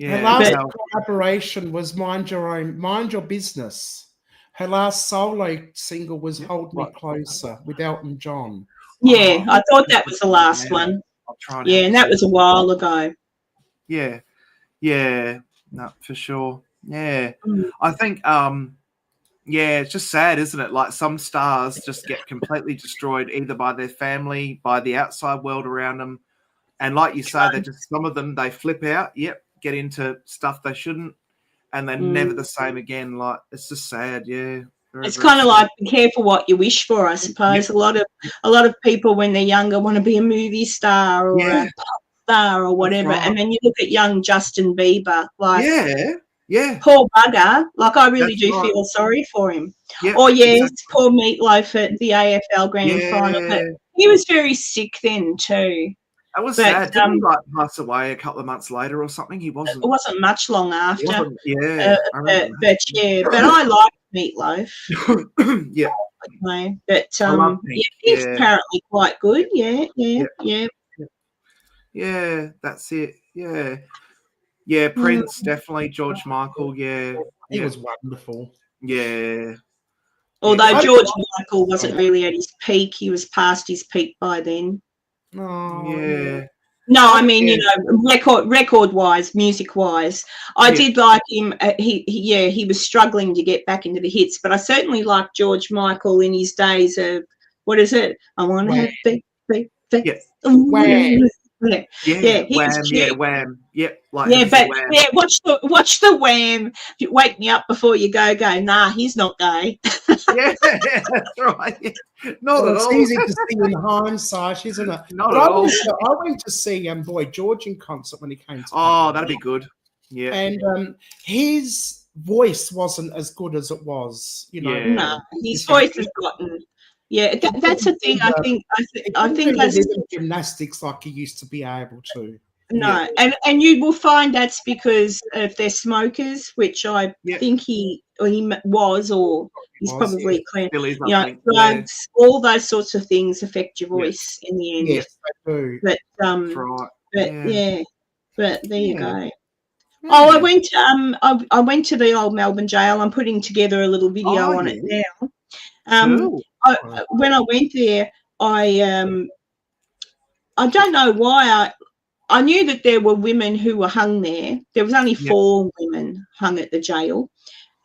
Her last collaboration was Mind Your Business. Her last solo single was Hold Me Closer with Elton John. Yeah, I thought that was the last one. Yeah, and that was a while ago. Yeah, no, for sure. Yeah, I think, it's just sad, isn't it? Like some stars just get completely destroyed either by their family, by the outside world around them. And like you say, some of them, they flip out, get into stuff they shouldn't, and they're never the same again. Like, it's just sad, yeah. It's kind of like be careful what you wish for, I suppose. Yep. A lot of people when they're younger want to be a movie star or a pop star or whatever. Right. And then you look at young Justin Bieber, like poor bugger. Like I really feel sorry for him. Yep, or poor Meatloaf at the AFL Grand Final. But he was very sick then too. That was sad. Didn't he pass away a couple of months later or something? He wasn't. It wasn't much long after. But I like Meatloaf. Yeah. But he's apparently quite good. Yeah, that's it. Yeah, Prince, definitely. George Michael, he was wonderful. Yeah. Although George Michael wasn't really at his peak, he was past his peak by then. Oh, yeah. No, I mean, you know, record-wise, music-wise, I did like him. He was struggling to get back into the hits, but I certainly liked George Michael in his days of, what is it? I want to have big. Wham. Wham. Yep. Watch the Wham. Wake me up before you go. Nah, he's not gay. Yeah, that's right. Yeah. Not at all. It's easy to see in hindsight, isn't it? Not at all. I went to see Boy George in concert when he came to that'd be good. Yeah. And his voice wasn't as good as it was, you know. No, his voice has gotten. Yeah, that's the thing. I think that's gymnastics like he used to be able to. No, and you will find that's because if they're smokers, which I think he was, or he's probably clean. You know, drugs, all those sorts of things affect your voice in the end. Yes, they do. But right. but there you go. Oh, I went to the old Melbourne jail. I'm putting together a little video on it now. Cool. When I went there, I don't know why I knew that there were women who were hung there. There was only 4 women hung at the jail.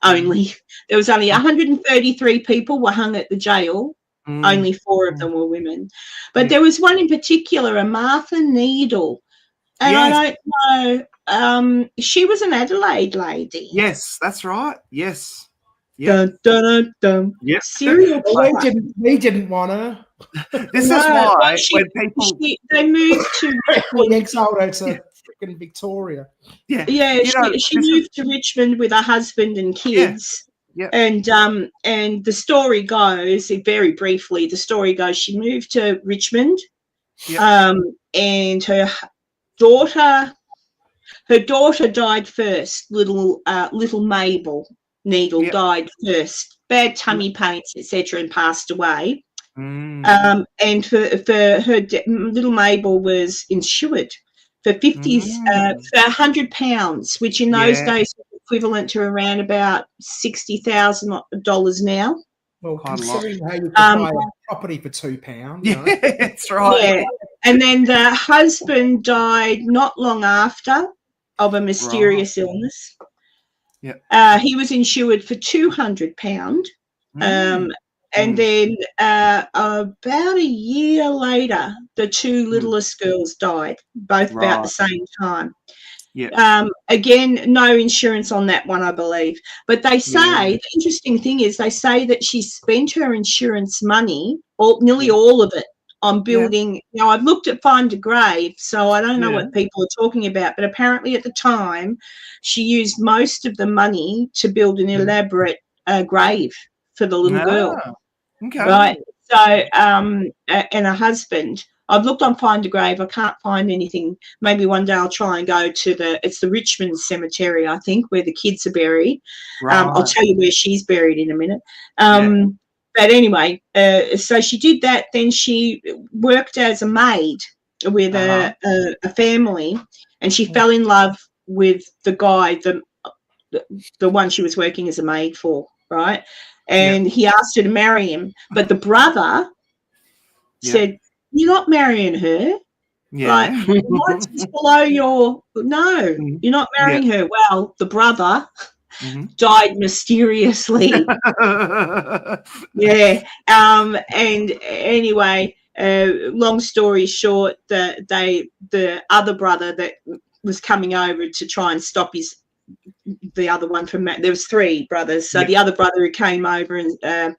Only there was only 133 people were hung at the jail. Only 4 of them were women. But there was one in particular, a Martha Needle, and I don't know. She was an Adelaide lady. Yes, that's right. Yes. Dun, dun, dun, dun. Yep. Serial killer. We didn't want her. This is why when people they moved to We exiled her to freaking Victoria. she moved to Richmond with her husband and kids. Yeah. And the story goes, very briefly, she moved to Richmond, and her daughter died first. Little Mabel Needle died first. Bad tummy pains, etc., and passed away. And for her, little Mabel was insured for for £100, which in those days was equivalent to around about $60,000 now. Well, considering how you could buy a property for £2, you know? That's right. Yeah, and then the husband died not long after of a mysterious illness. Yeah, he was insured for £200. And then about a year later, the 2 littlest girls died, both about the same time. Yeah. Again, no insurance on that one, I believe. But they say, the interesting thing is they say that she spent her insurance money, nearly all of it, on building. Now, I've looked at Find a Grave, so I don't know what people are talking about. But apparently at the time, she used most of the money to build an elaborate grave for the little girl. Okay. Right. So, and her husband, I've looked on Find a Grave. I can't find anything. Maybe one day I'll try and go to it's the Richmond Cemetery, I think, where the kids are buried. Right. I'll tell you where she's buried in a minute. But anyway, so she did that. Then she worked as a maid with a family, and she fell in love with the guy, the one she was working as a maid for, right? And he asked her to marry him, but the brother said, "You're not marrying her. Like, what's below your? No, you're not marrying her." Well, the brother died mysteriously. And anyway, long story short, the other brother that was coming over to try and stop the other one from, there was 3 brothers, so the other brother who came over and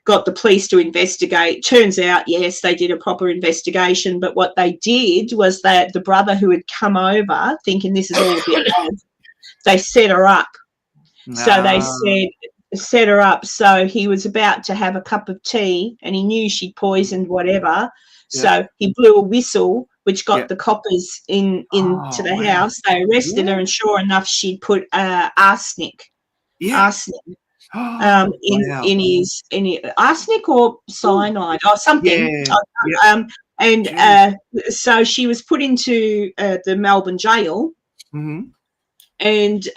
got the police to investigate. Turns out, yes, they did a proper investigation, but what they did was that the brother who had come over, thinking this is all a bit odd, they set her up. So they set her up. So he was about to have a cup of tea, and he knew she'd poisoned whatever. So he blew a whistle, which got the coppers into the house. They arrested her, and sure enough, she'd put arsenic in his arsenic or cyanide or something. So she was put into the Melbourne jail, and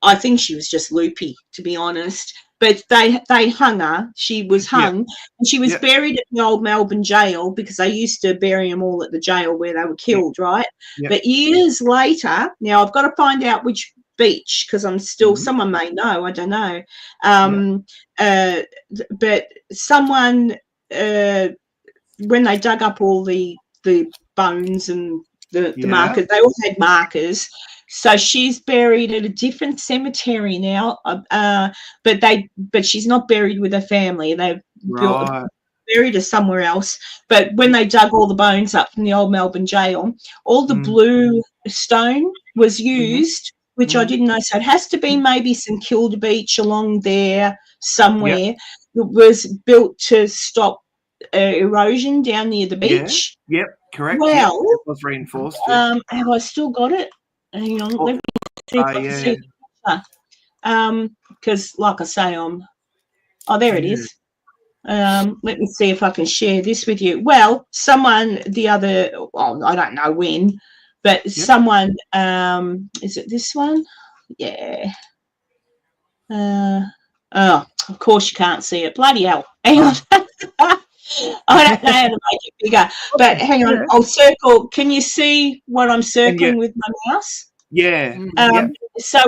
I think she was just loopy, to be honest. But they hung her. She was hung, and she was buried at the old Melbourne jail, because they used to bury them all at the jail where they were killed, right? But years later, now I've got to find out which beach, because I'm still, someone may know, I don't know. But someone, when they dug up all the bones and the markers, they all had markers. So she's buried at a different cemetery now, but she's not buried with her family. They've buried her somewhere else. But when they dug all the bones up from the old Melbourne jail, all the blue stone was used, which I didn't know. So it has to be maybe St Kilda Beach along there somewhere. It was built to stop erosion down near the beach. Correct. Well, it was reinforced. Have I still got it? Hang on, let me see if I can see it. Because, like I say, there it is. Let me see if I can share this with you. Well, someone I don't know when, But someone, is it this one? Yeah. Oh, of course you can't see it. Bloody hell. Hang on. I don't know how to make it bigger. But hang on, I'll circle. Can you see what I'm circling with my mouse? Yeah. So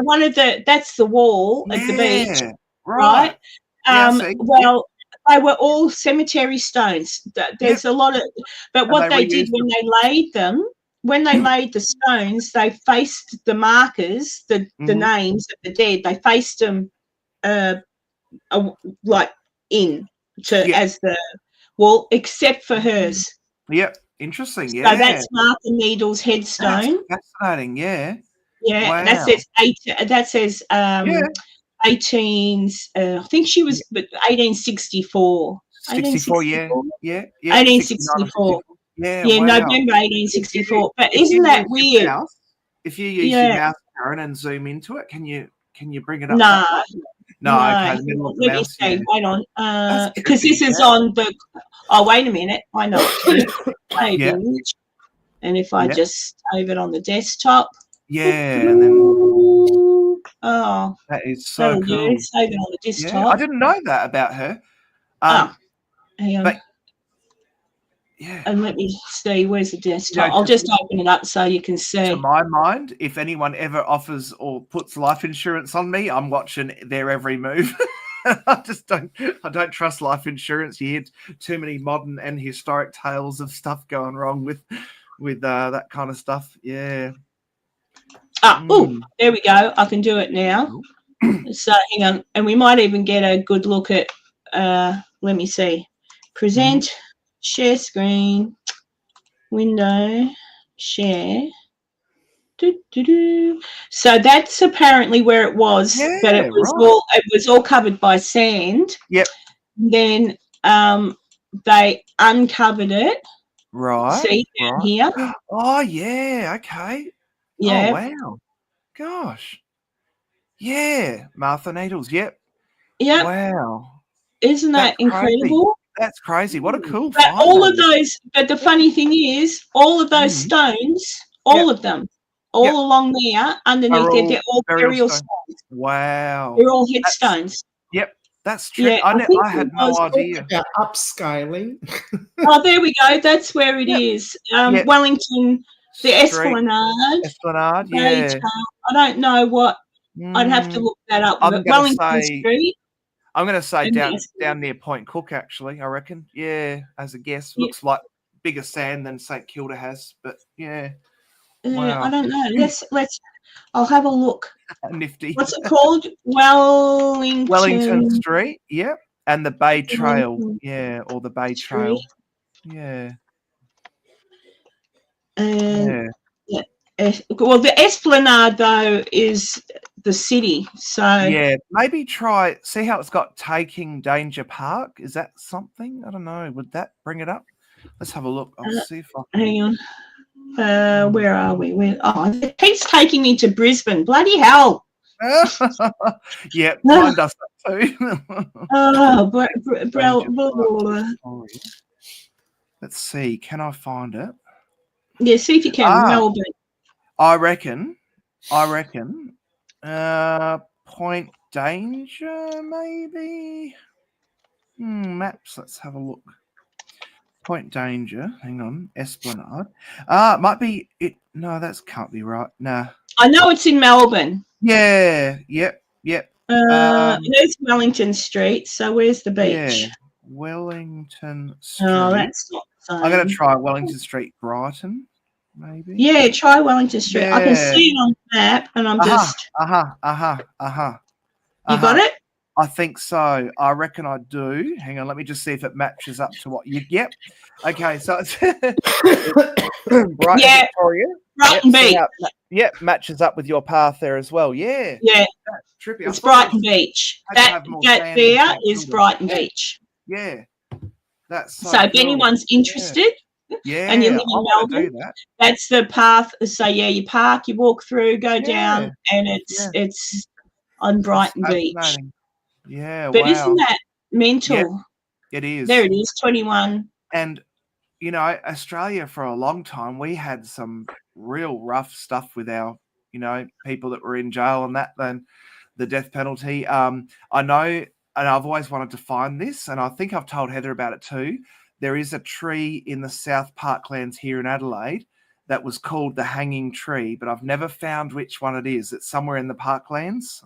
that's the wall at the beach, right? Yeah, well, they were all cemetery stones. There's a lot of, but what they did when they laid the stones, they faced the markers, the names of the dead. They faced them like as the wall, except for hers. Yep, interesting. Yeah, so that's Martha Needle's headstone. That's fascinating. Yeah, yeah. Wow. That says 18. I think she was 1864. 64. Yeah. 1864. Yeah, yeah, wow. November 1864. But isn't that weird? If you use your mouse, Karen, and zoom into it, can you bring it up? No. Okay, the middle of the mouse. Let me see. Wait on. Because this is on the. Oh, wait a minute. I know. Image. And if I just save it on the desktop. Yeah, and then. Oh, that is so cool. Save it on the desktop. Yeah, I didn't know that about her. Hang on. But, yeah. And let me see, where's the desktop? I'll just open it up so you can see. To my mind, if anyone ever offers or puts life insurance on me, I'm watching their every move. I don't trust life insurance. You hear too many modern and historic tales of stuff going wrong with that kind of stuff. Yeah. Oh, there we go. I can do it now. So hang on, and we might even get a good look at. Let me see. Present, share screen, window, share. So that's apparently where it was, but it was all covered by sand. Yep. Then they uncovered it. Right. See down here. Oh yeah. Okay. Yeah. Oh, wow. Gosh. Yeah. Martha Needles. Yep. Yep. Wow. Isn't that incredible? That's crazy. What a cool But find. all of those, but the funny thing is, all of those stones, all of them, along there, underneath they're all burial stones. Wow. They're all headstones. Yep. That's true. Yeah, I had no idea. About upscaling. Oh, there we go. That's where it is. Wellington, the Esplanade. Esplanade, yeah. I don't know what. I'd have to look that up. Wellington Street. I'm going to say down near Point Cook, actually, I reckon. Yeah, as a guess. Looks like bigger sand than St Kilda has, but yeah. Wow. I don't know. Let's. I'll have a look. Nifty. What's it called? Wellington Street. Yep. And the Bay Trail. Yeah, or the Bay Trail. Yeah. Well, the Esplanade though is the city, so yeah, maybe see how it's got Taking Danger Park. Is that something? I don't know. Would that bring it up? Let's have a look. I'll see if I can. Hang on. Where are we? It keeps taking me to Brisbane. Bloody hell! Yeah, mine does that too. Let's see. Can I find it? Yeah, see if you can. Melbourne. I reckon. Point Danger, maybe. Maps. Let's have a look. Point Danger. Hang on. Esplanade. Might be it. No, that can't be right. Nah. I know it's in Melbourne. Yeah. Yep. There's Wellington Street. So where's the beach? Yeah. Wellington Street. Oh, that's not. I'm going to try Wellington Street, Brighton. Maybe. Yeah, try Wellington Street. I can see it on the map, and I'm just. You got it? I think so. I reckon I do. Hang on, let me just see if it matches up to what you. Yep. Okay, so it's Brighton, Victoria. Brighton Beach. Yep, matches up with your path there as well. Yeah. Yeah. That's trippy. It's Brighton Beach. That there is Brighton Beach. Yeah. That's so if anyone's interested. Yeah, and you live in Melbourne, that's the path. So you park, you walk through, go down, and it's on Brighton Beach. Yeah, but isn't that mental? Yeah, it is. There it is, 21. And Australia for a long time we had some real rough stuff with our, people that were in jail and that, then the death penalty. I know, and I've always wanted to find this, and I think I've told Heather about it too. There is a tree in the South Parklands here in Adelaide that was called the Hanging Tree, but I've never found which one it is. It's somewhere in the Parklands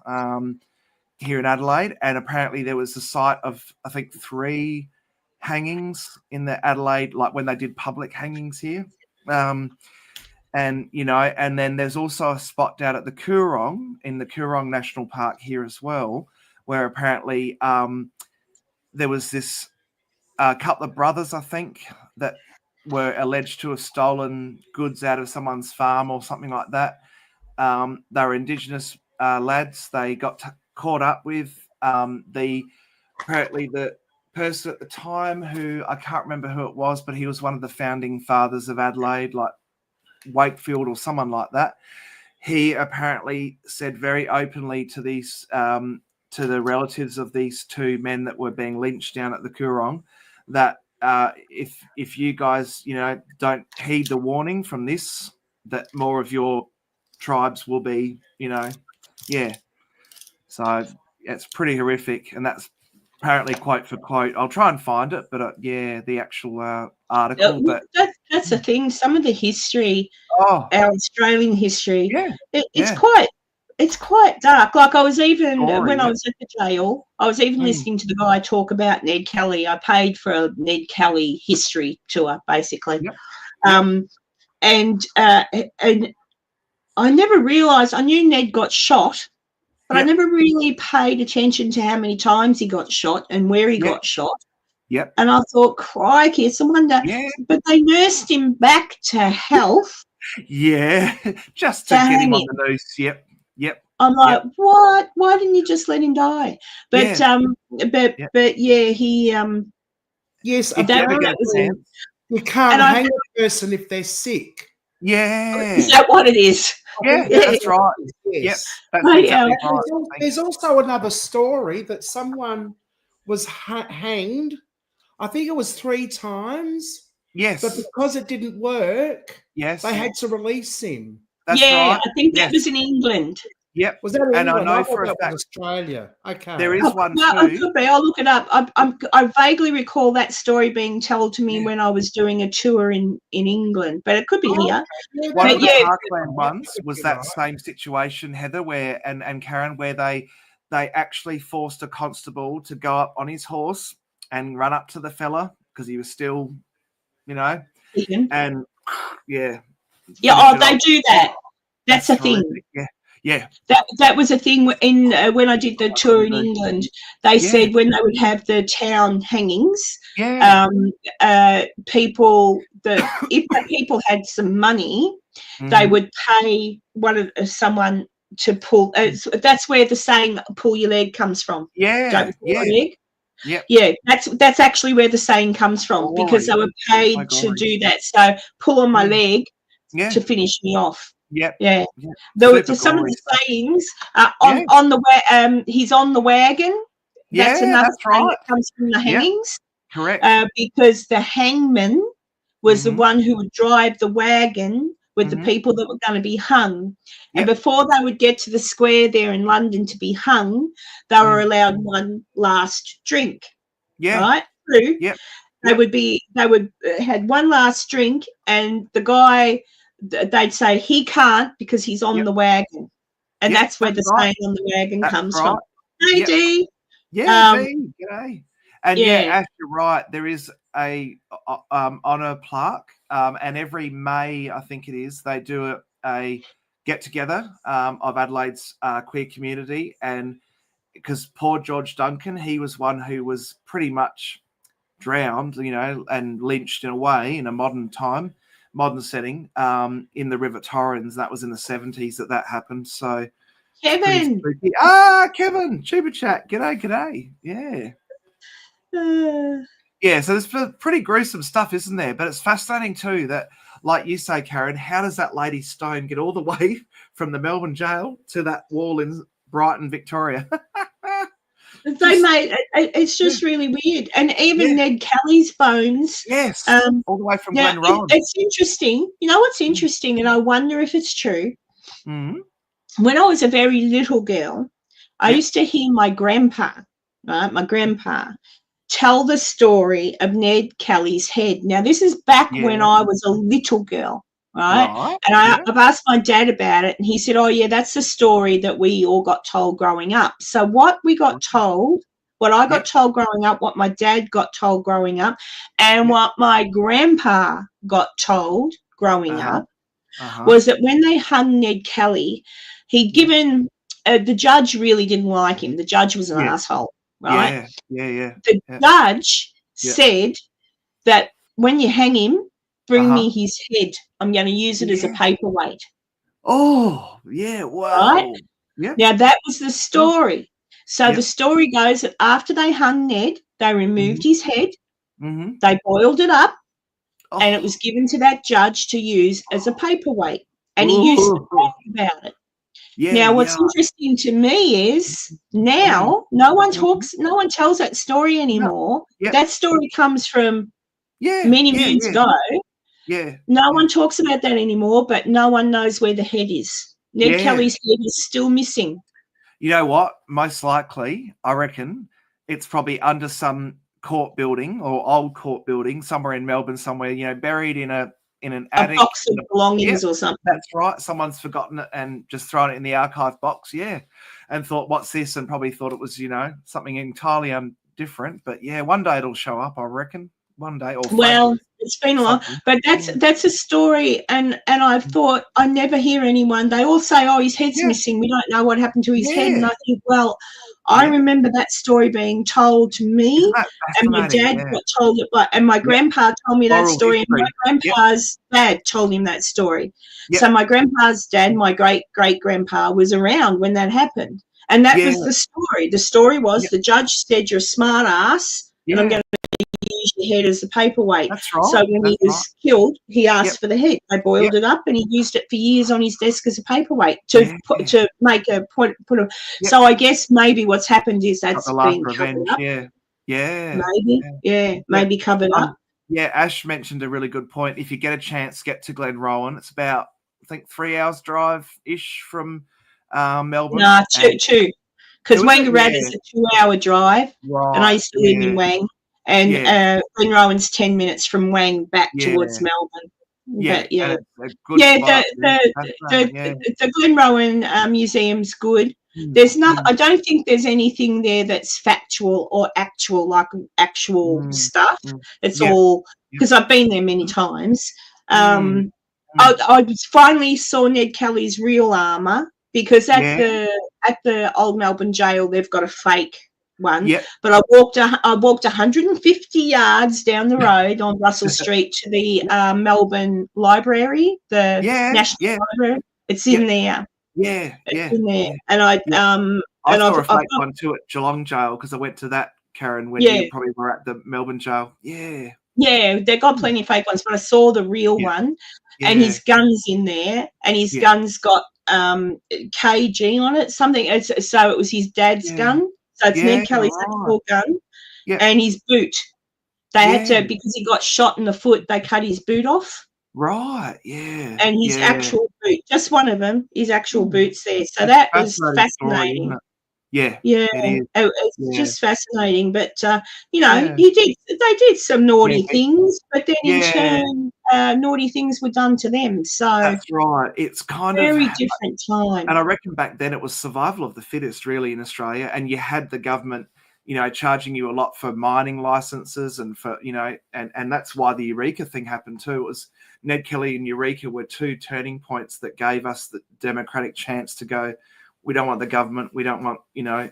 here in Adelaide, and apparently there was a site of, I think, 3 hangings in the Adelaide, like when they did public hangings here. And then there's also a spot down at the Coorong, in the Coorong National Park here as well, where apparently there was this couple of brothers, I think, that were alleged to have stolen goods out of someone's farm or something like that. They were Indigenous lads. They got caught up with apparently the person at the time, who I can't remember who it was, but he was one of the founding fathers of Adelaide, like Wakefield or someone like that. He apparently said very openly to these to the relatives of these 2 men that were being lynched down at the Coorong, that if you guys don't heed the warning from this, that more of your tribes will be so it's pretty horrific, and that's apparently quote for quote. I'll try and find it, but the actual article. But that's the thing. Some of the history, our Australian history, it's quite dark. Like I was even when I was at the jail, I was even listening to the guy talk about Ned Kelly. I paid for a Ned Kelly history tour, basically, and I never realised. I knew Ned got shot. But I never really paid attention to how many times he got shot and where he got shot. Yep. And I thought, crikey, it's a wonder. Yeah. But they nursed him back to health. Yeah, just to get him on the news. Yep. I'm like, what? Why didn't you just let him die? But he yes, you can't hang a person if they're sick. Yeah. Is that what it is? Yeah, that's right. Yes. Yep. That's exactly right. There's also another story that someone was hanged. I think it was 3 times. Yes. But because it didn't work, yes, they had to release him. That's right. I think that was in England. Yep. Was that in England? And I know for a fact Australia. Okay. There is one too. It could be. I'll look it up. I vaguely recall that story being told to me when I was doing a tour in England, but it could be here. Okay. One of the Parkland ones was that same situation, Heather, where and Karen, where they actually forced a constable to go up on his horse and run up to the fella because he was still, and they do that. That's a thing. Yeah. That was a thing in when I did the tour in England. They said when they would have the town hangings, if the people had some money, they would pay someone to pull. That's where the saying "pull your leg" comes from. Yeah. That's actually where the saying comes from, because they were paid to do that. So pull on my leg to finish me off. Some of the sayings on the he's on the wagon. That's another saying that comes from the hangings. Correct. Because the hangman was the one who would drive the wagon with the people that were going to be hung. And before they would get to the square there in London to be hung, they were allowed one last drink. Right? True. They would had one last drink, and the guy, they'd say he can't because he's on the wagon, and that's where the saying on the wagon comes from. Hey, Dee. G'day. And Ash, you're right. There is a honour plaque, and every May, I think it is, they do a get together of Adelaide's queer community, and because poor George Duncan, he was one who was pretty much drowned, and lynched in a way in a modern setting in the River Torrens. That was in the 70s that happened. So Kevin, Kevin, Chuba Chat, g'day. So there's pretty gruesome stuff, isn't there? But it's fascinating too that, like you say, Karen, how does that Lady Stone get all the way from the Melbourne jail to that wall in Brighton, Victoria? They made it's just really weird. And even Ned Kelly's bones. Yes, all the way from Now, Glenrowan. it's interesting. You know what's interesting, and I wonder if it's true. Mhm. When I was a very little girl, I used to hear my grandpa, tell the story of Ned Kelly's head. Now, this is back when I was a little girl, right? And I've asked my dad about it, and he said, oh, yeah, that's the story that we all got told growing up. So what we got told, what I got told growing up, what my dad got told growing up, and what my grandpa got told growing up was that when they hung Ned Kelly, he'd given the judge really didn't like him. The judge was an asshole, right? The judge said that when you hang him, bring me his head. I'm going to use it as a paperweight. Oh, yeah, wow. Right? Yeah. Now, that was the story. So the story goes that after they hung Ned, they removed his head, they boiled it up, and it was given to that judge to use as a paperweight. And he used to talk about it. Now, what's interesting to me is now no one tells that story anymore. That story comes from many moons ago. No one talks about that anymore, but no one knows where the head is. Ned Kelly's head is still missing. You know what? Most likely, I reckon it's probably under some court building or old court building somewhere in Melbourne, somewhere, you know, buried in an attic. A box of belongings or something. That's right. Someone's forgotten it and just thrown it in the archive box, and thought, what's this? And probably thought it was, you know, something entirely different. But, one day it'll show up, I reckon. One day. It's been a long, but that's a story, and I thought I never hear anyone. They all say, "Oh, his head's missing. We don't know what happened to his head." And I think, well, I remember that story being told to me, and my dad got told it, and my grandpa told me that story, and my grandpa's dad told him that story. So my grandpa's dad, my great grandpa, was around when that happened, and that was the story. The story was the judge said, "You're a smart ass, and I'm going to use your head as a paperweight." That's right. So when he was killed, he asked for the head. They boiled it up, and he used it for years on his desk as a paperweight to make a put a. So I guess maybe what's happened is that's been covered up. Maybe covered up. Yeah, Ash mentioned a really good point. If you get a chance, get to Glenrowan. It's about, I think, 3 hours drive ish from Melbourne. No, two. Because Wangaratta is a 2-hour drive, and I used to live in Wang. And Glenrowan's 10 minutes from Wang back towards Melbourne. But the Glenrowan Museum's good. There's not. I don't think there's anything there that's factual or actual stuff. It's all because I've been there many times. I finally saw Ned Kelly's real armour because at the old Melbourne jail they've got a fake one, but I walked 150 yards down the road on Russell Street to the Melbourne Library, the National Library. It's in there. It's in there. And I saw a fake one too at Geelong Jail because I went to that, Karen, when you probably were at the Melbourne Jail. Yeah, they've got plenty of fake ones, but I saw the real one, and his gun's in there, and his gun's got KG on it, something. So it was his dad's gun. So it's Ned Kelly's actual gun and his boot. They had to, because he got shot in the foot, they cut his boot off. Right, And his actual boot, just one of them, his actual boots there. So that was fascinating. It's just fascinating. But, you know, they did some naughty things, but then in turn, naughty things were done to them. So that's right. It's kind very of different time. And I reckon back then it was survival of the fittest, really, in Australia. And you had the government, you know, charging you a lot for mining licenses and for, you know, and that's why the Eureka thing happened too. It was Ned Kelly and Eureka were two turning points that gave us the democratic chance to go, we don't want the government, we don't want, you know,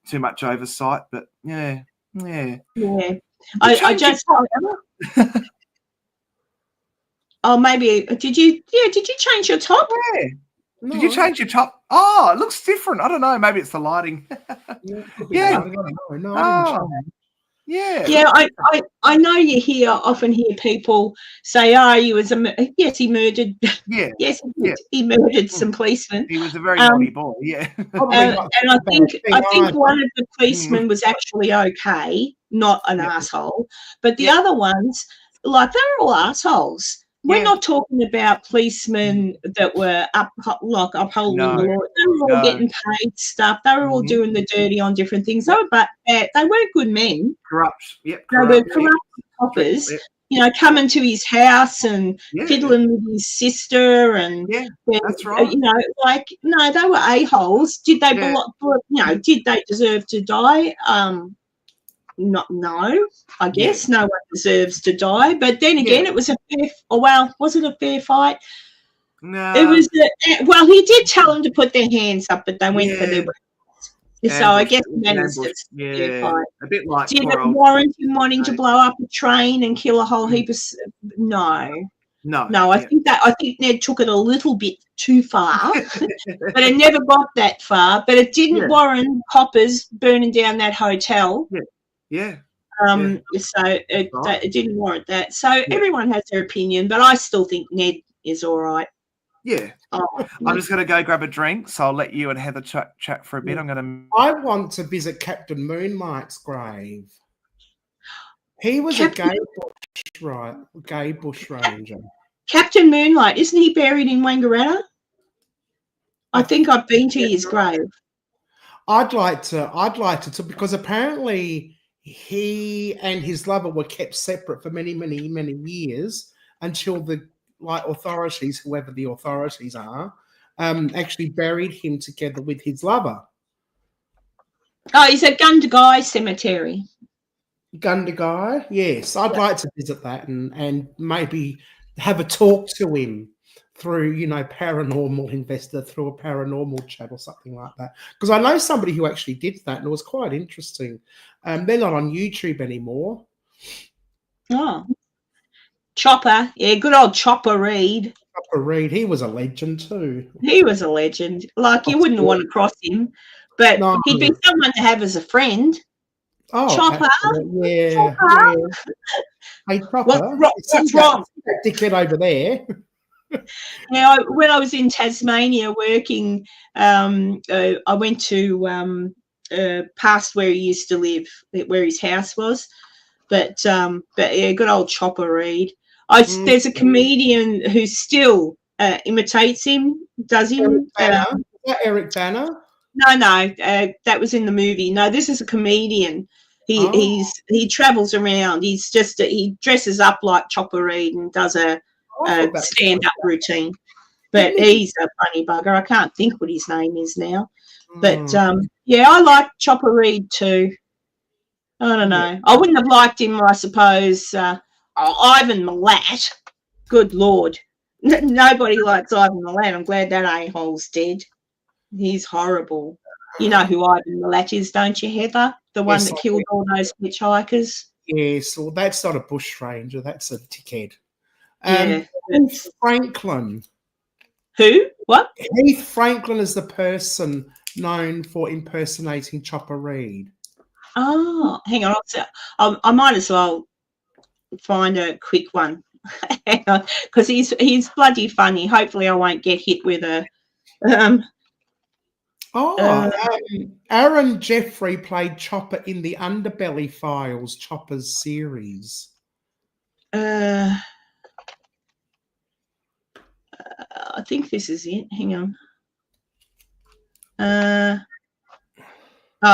too much oversight. But I just maybe did you change your top? No. Did you change your top? Oh, it looks different. I don't know. Maybe it's the lighting. No, I didn't change. Yeah. Yeah, I know you often hear people say, "Oh, he was yes, he murdered." Yeah. Yes, Yeah. he murdered some policemen. He was a very naughty boy. Yeah. Probably And not I a think bad thing either. one of the policemen was actually okay, not an Yeah. asshole. But the Yeah. other ones, like they're all assholes. We're Yeah. not talking about policemen that were upholding No. the law. They were all No. getting paid stuff. They were all Mhm. doing the dirty on different things. They were they weren't good men. Corrupt. Yep. They were Corrupt. corrupt coppers. Yep. You know, coming to his house and Yeah. fiddling with his sister and Yeah. then, That's right. you know, like no, they were a-holes. Did they Yeah. did they deserve to die? No, I guess no one deserves to die. But then again, it was a fair. Oh well, was it a fair fight? No. It was. Well, he did tell them to put their hands up, but they went for their weapons. So I guess that is just a fair fight. A bit like Did poor it old. warrant him wanting to blow up a train and kill a whole heap of? No. No. I think Ned took it a little bit too far, but it never got that far. But it didn't warrant coppers burning down that hotel. Yeah. So it didn't warrant that. So everyone has their opinion, but I still think Ned is all right. Yeah. I'm just going to go grab a drink, so I'll let you and Heather chat for a bit. I'm going to. I want to visit Captain Moonlight's grave. He was a gay bush ranger. Captain Moonlight, isn't he buried in Wangaratta? I think I've been to his grave. I'd like to because apparently he and his lover were kept separate for many, many, many years until the authorities, whoever the authorities are, actually buried him together with his lover. Oh, he's at Gundagai Cemetery. Gundagai, yes. I'd like to visit that and maybe have a talk to him through, Paranormal Investor, through a paranormal chat or something like that. Because I know somebody who actually did that and it was quite interesting. They're not on YouTube anymore. Oh. Chopper. Yeah, good old Chopper Reed. Chopper Reed, he was a legend too. He was a legend. Like, you wouldn't want to cross him, but he'd be someone to have as a friend. Oh, Chopper. Yeah. Chopper. Yeah. Hey, Chopper. What's wrong? That dickhead over there. Now, when I was in Tasmania working, I went to past where he used to live, where his house was. But yeah, good old Chopper Reed. There's a comedian who still imitates him, does him. Is that Eric Banner? No, that was in the movie. No, this is a comedian. He travels around. He dresses up like Chopper Reed and does a stand-up routine. But he's a funny bugger. I can't think what his name is now. But yeah, I like Chopper Reed too. I don't know. I wouldn't have liked him, I suppose. Ivan Milat. Good Lord. Nobody likes Ivan Milat. I'm glad that a-hole's dead. He's horrible. You know who Ivan Milat is, don't you, Heather? The one that killed all those hitchhikers? Yes, well, that's not a bush ranger. That's a dickhead. Yeah. Heath Franklin. Who? What? Heath Franklin is the person known for impersonating Chopper Reed. Oh, hang on. I might as well find a quick one. Hang on, because he's bloody funny. Hopefully I won't get hit with a... Aaron Jeffrey played Chopper in the Underbelly Files Chopper's series. I think this is it. Hang on.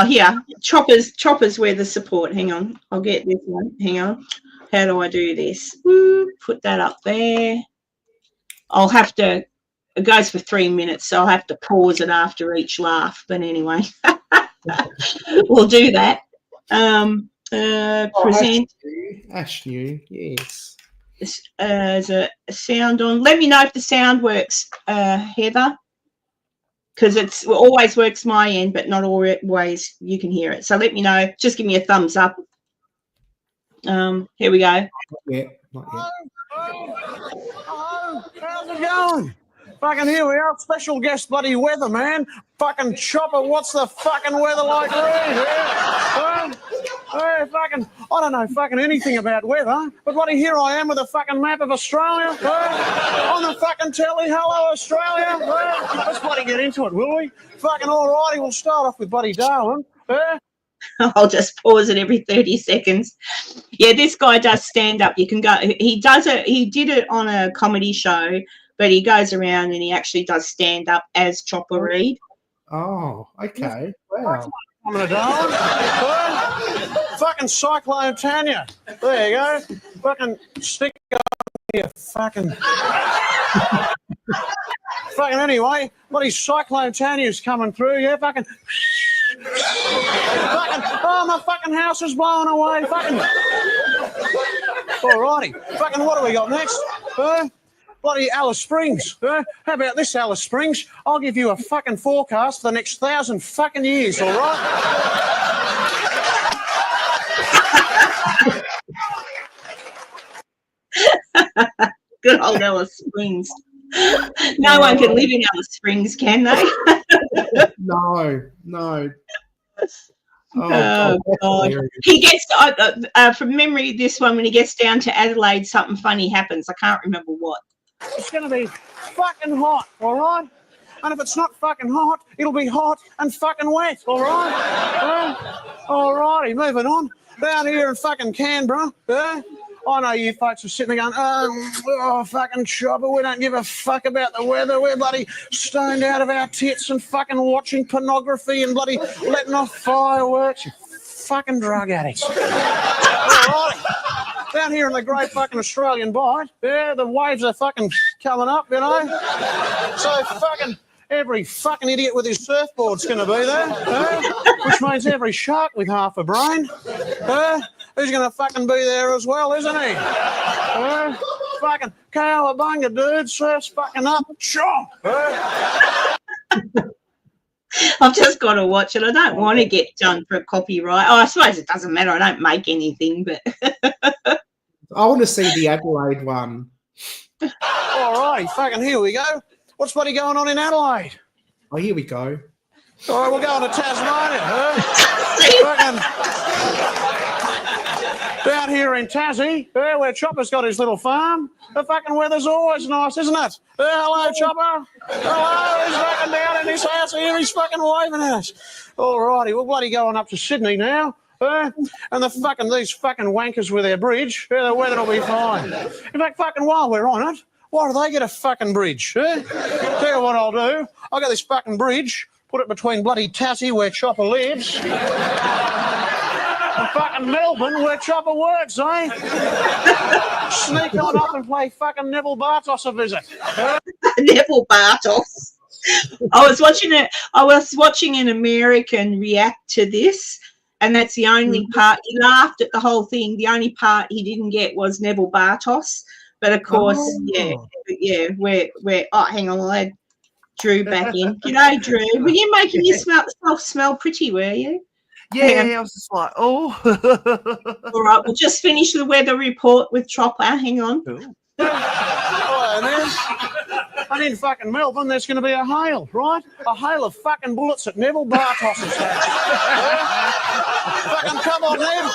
Here. Choppers were the support. Hang on. I'll get this one. Hang on. How do I do this? Put that up there. I'll have to... It goes for 3 minutes, so I'll have to pause it after each laugh. But anyway, we'll do that. Present. Ashnew, yes. There's a sound on. Let me know if the sound works, Heather, because it always works my end, but not always you can hear it. So let me know. Just give me a thumbs up. Here we go. Not yet. Hello, how's it going? Fucking here we are, special guest bloody weather, man. Fucking Chopper, what's the fucking weather like around here? Hey, fucking, I don't know fucking anything about weather, but bloody here I am with a fucking map of Australia. On the fucking telly, hello Australia. Let's bloody get into it, will we? Fucking all righty, we'll start off with bloody Darwin. I'll just pause it every 30 seconds. Yeah, this guy does stand up. You can go. He does it. He did it on a comedy show, but he goes around and he actually does stand up as Chopper Read. Oh, okay. Wow. Coming to Darwin. Fucking Cyclone Tanya. There you go. Fucking stick on your fucking. Fucking anyway, bloody Cyclone Tanya's coming through. Yeah, fucking. Fucking, oh, my fucking house is blowing away. Fucking. Alrighty. Fucking, what do we got next? Bloody Alice Springs. How about this, Alice Springs? I'll give you a fucking forecast for the next 1,000 fucking years, all right? Good old Alice Springs. No one can live in Alice Springs, can they? No. Oh, God. He gets, from memory, this one, when he gets down to Adelaide, something funny happens. I can't remember what. It's going to be fucking hot, all right? And if it's not fucking hot, it'll be hot and fucking wet, all right? All righty, moving on. Down here in fucking Canberra, I know you folks are sitting there going, oh, fucking Chopper, we don't give a fuck about the weather. We're bloody stoned out of our tits and fucking watching pornography and bloody letting off fireworks. You fucking drug addicts. All right. Down here in the great fucking Australian Bight, the waves are fucking coming up, you know. So fucking every fucking idiot with his surfboard's going to be there, which means every shark with half a brain, who's going to fucking be there as well, isn't he? Fucking cowabunga, dude, surf's fucking up, chomp. I've just got to watch it. I don't want to get done for copyright. Oh, I suppose it doesn't matter. I don't make anything, but I want to see the Adelaide one. All right, fucking here we go. What's bloody going on in Adelaide? Oh, here we go. All right, we're going to Tasmania, down here in Tassie, where Chopper's got his little farm. The fucking weather's always nice, isn't it? Hello, Chopper. Hello, he's fucking down in his house here. He's fucking waving at us. All righty, we're bloody going up to Sydney now. And these fucking wankers with their bridge, the weather will be fine. In fact, fucking while we're on it, why do they get a fucking bridge? Tell you what I'll do. I'll get this fucking bridge, put it between bloody Tassie, where Chopper lives, and fucking Melbourne, where Chopper works, eh? Sneak on up and play fucking Neville Bartos a visit. Neville Bartos. I was watching an American react to this, and that's the only part. He laughed at the whole thing. The only part he didn't get was Neville Bartos. But of course, we're hang on, I'll add Drew back in. G'day, Drew. Were you making yourself smell pretty, were you? Yeah, I was just like, oh. All right, we'll just finish the weather report with Chopper. Hang on. Cool. And in fucking Melbourne, there's going to be a hail, right? A hail of fucking bullets at Neville Bartos's house. Fucking come on, Nev.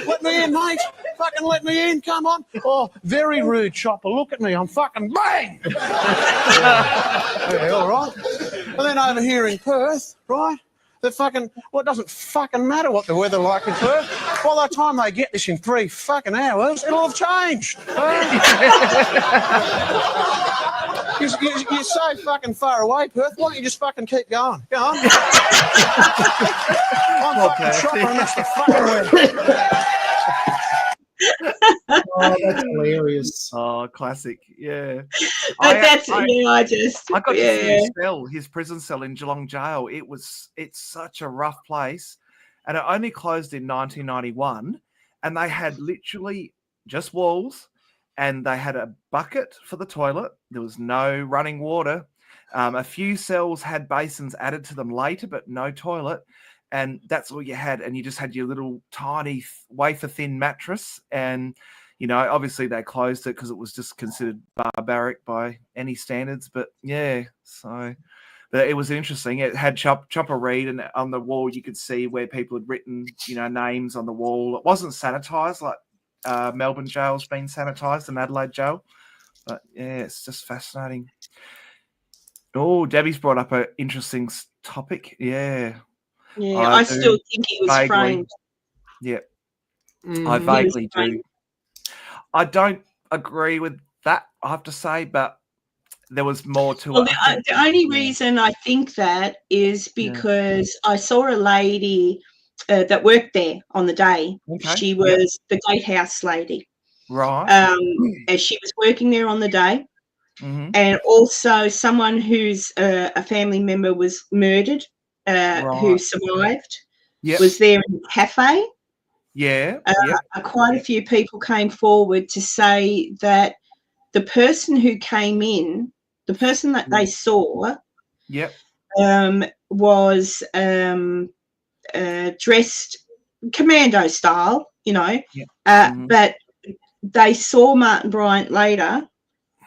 Let me in, mate. Fucking let me in, come on. Oh, very rude, Chopper. Look at me, I'm fucking bang. Yeah, all right. And then over here in Perth, right? The fucking, well, it doesn't fucking matter what the weather like in Perth. By the time they get this in 3 fucking hours, it'll have changed. You're so fucking far away, Perth. Why don't you just fucking keep going? Go on. I'm fucking Chopper and that's the fucking weather. Oh, that's hilarious. Oh, classic. Yeah. But I got to see his prison cell in Geelong jail. It's such a rough place. And it only closed in 1991. And they had literally just walls and they had a bucket for the toilet. There was no running water. A few cells had basins added to them later, but no toilet. And that's all you had. And you just had your little tiny wafer-thin mattress. And, you know, obviously they closed it because it was just considered barbaric by any standards. But, yeah, so... But it was interesting. It had Chopper Read, and on the wall you could see where people had written, names on the wall. It wasn't sanitized like Melbourne jail's been sanitized and Adelaide jail. But yeah, it's just fascinating. Oh, Debbie's brought up an interesting topic. Yeah. Yeah, I still think he was framed. Yeah. Mm. I vaguely do. I don't agree with that, I have to say, but there was more to Well, it. the only reason I think that is because I saw a lady that worked there on the day. Okay. She was the gatehouse lady. Right. And she was working there on the day. Mm-hmm. And also someone who's a family member was murdered, who survived, was there in the cafe. Yeah. Quite a few people came forward to say that the person who came in, the person that they saw, was dressed commando style, but they saw Martin Bryant later,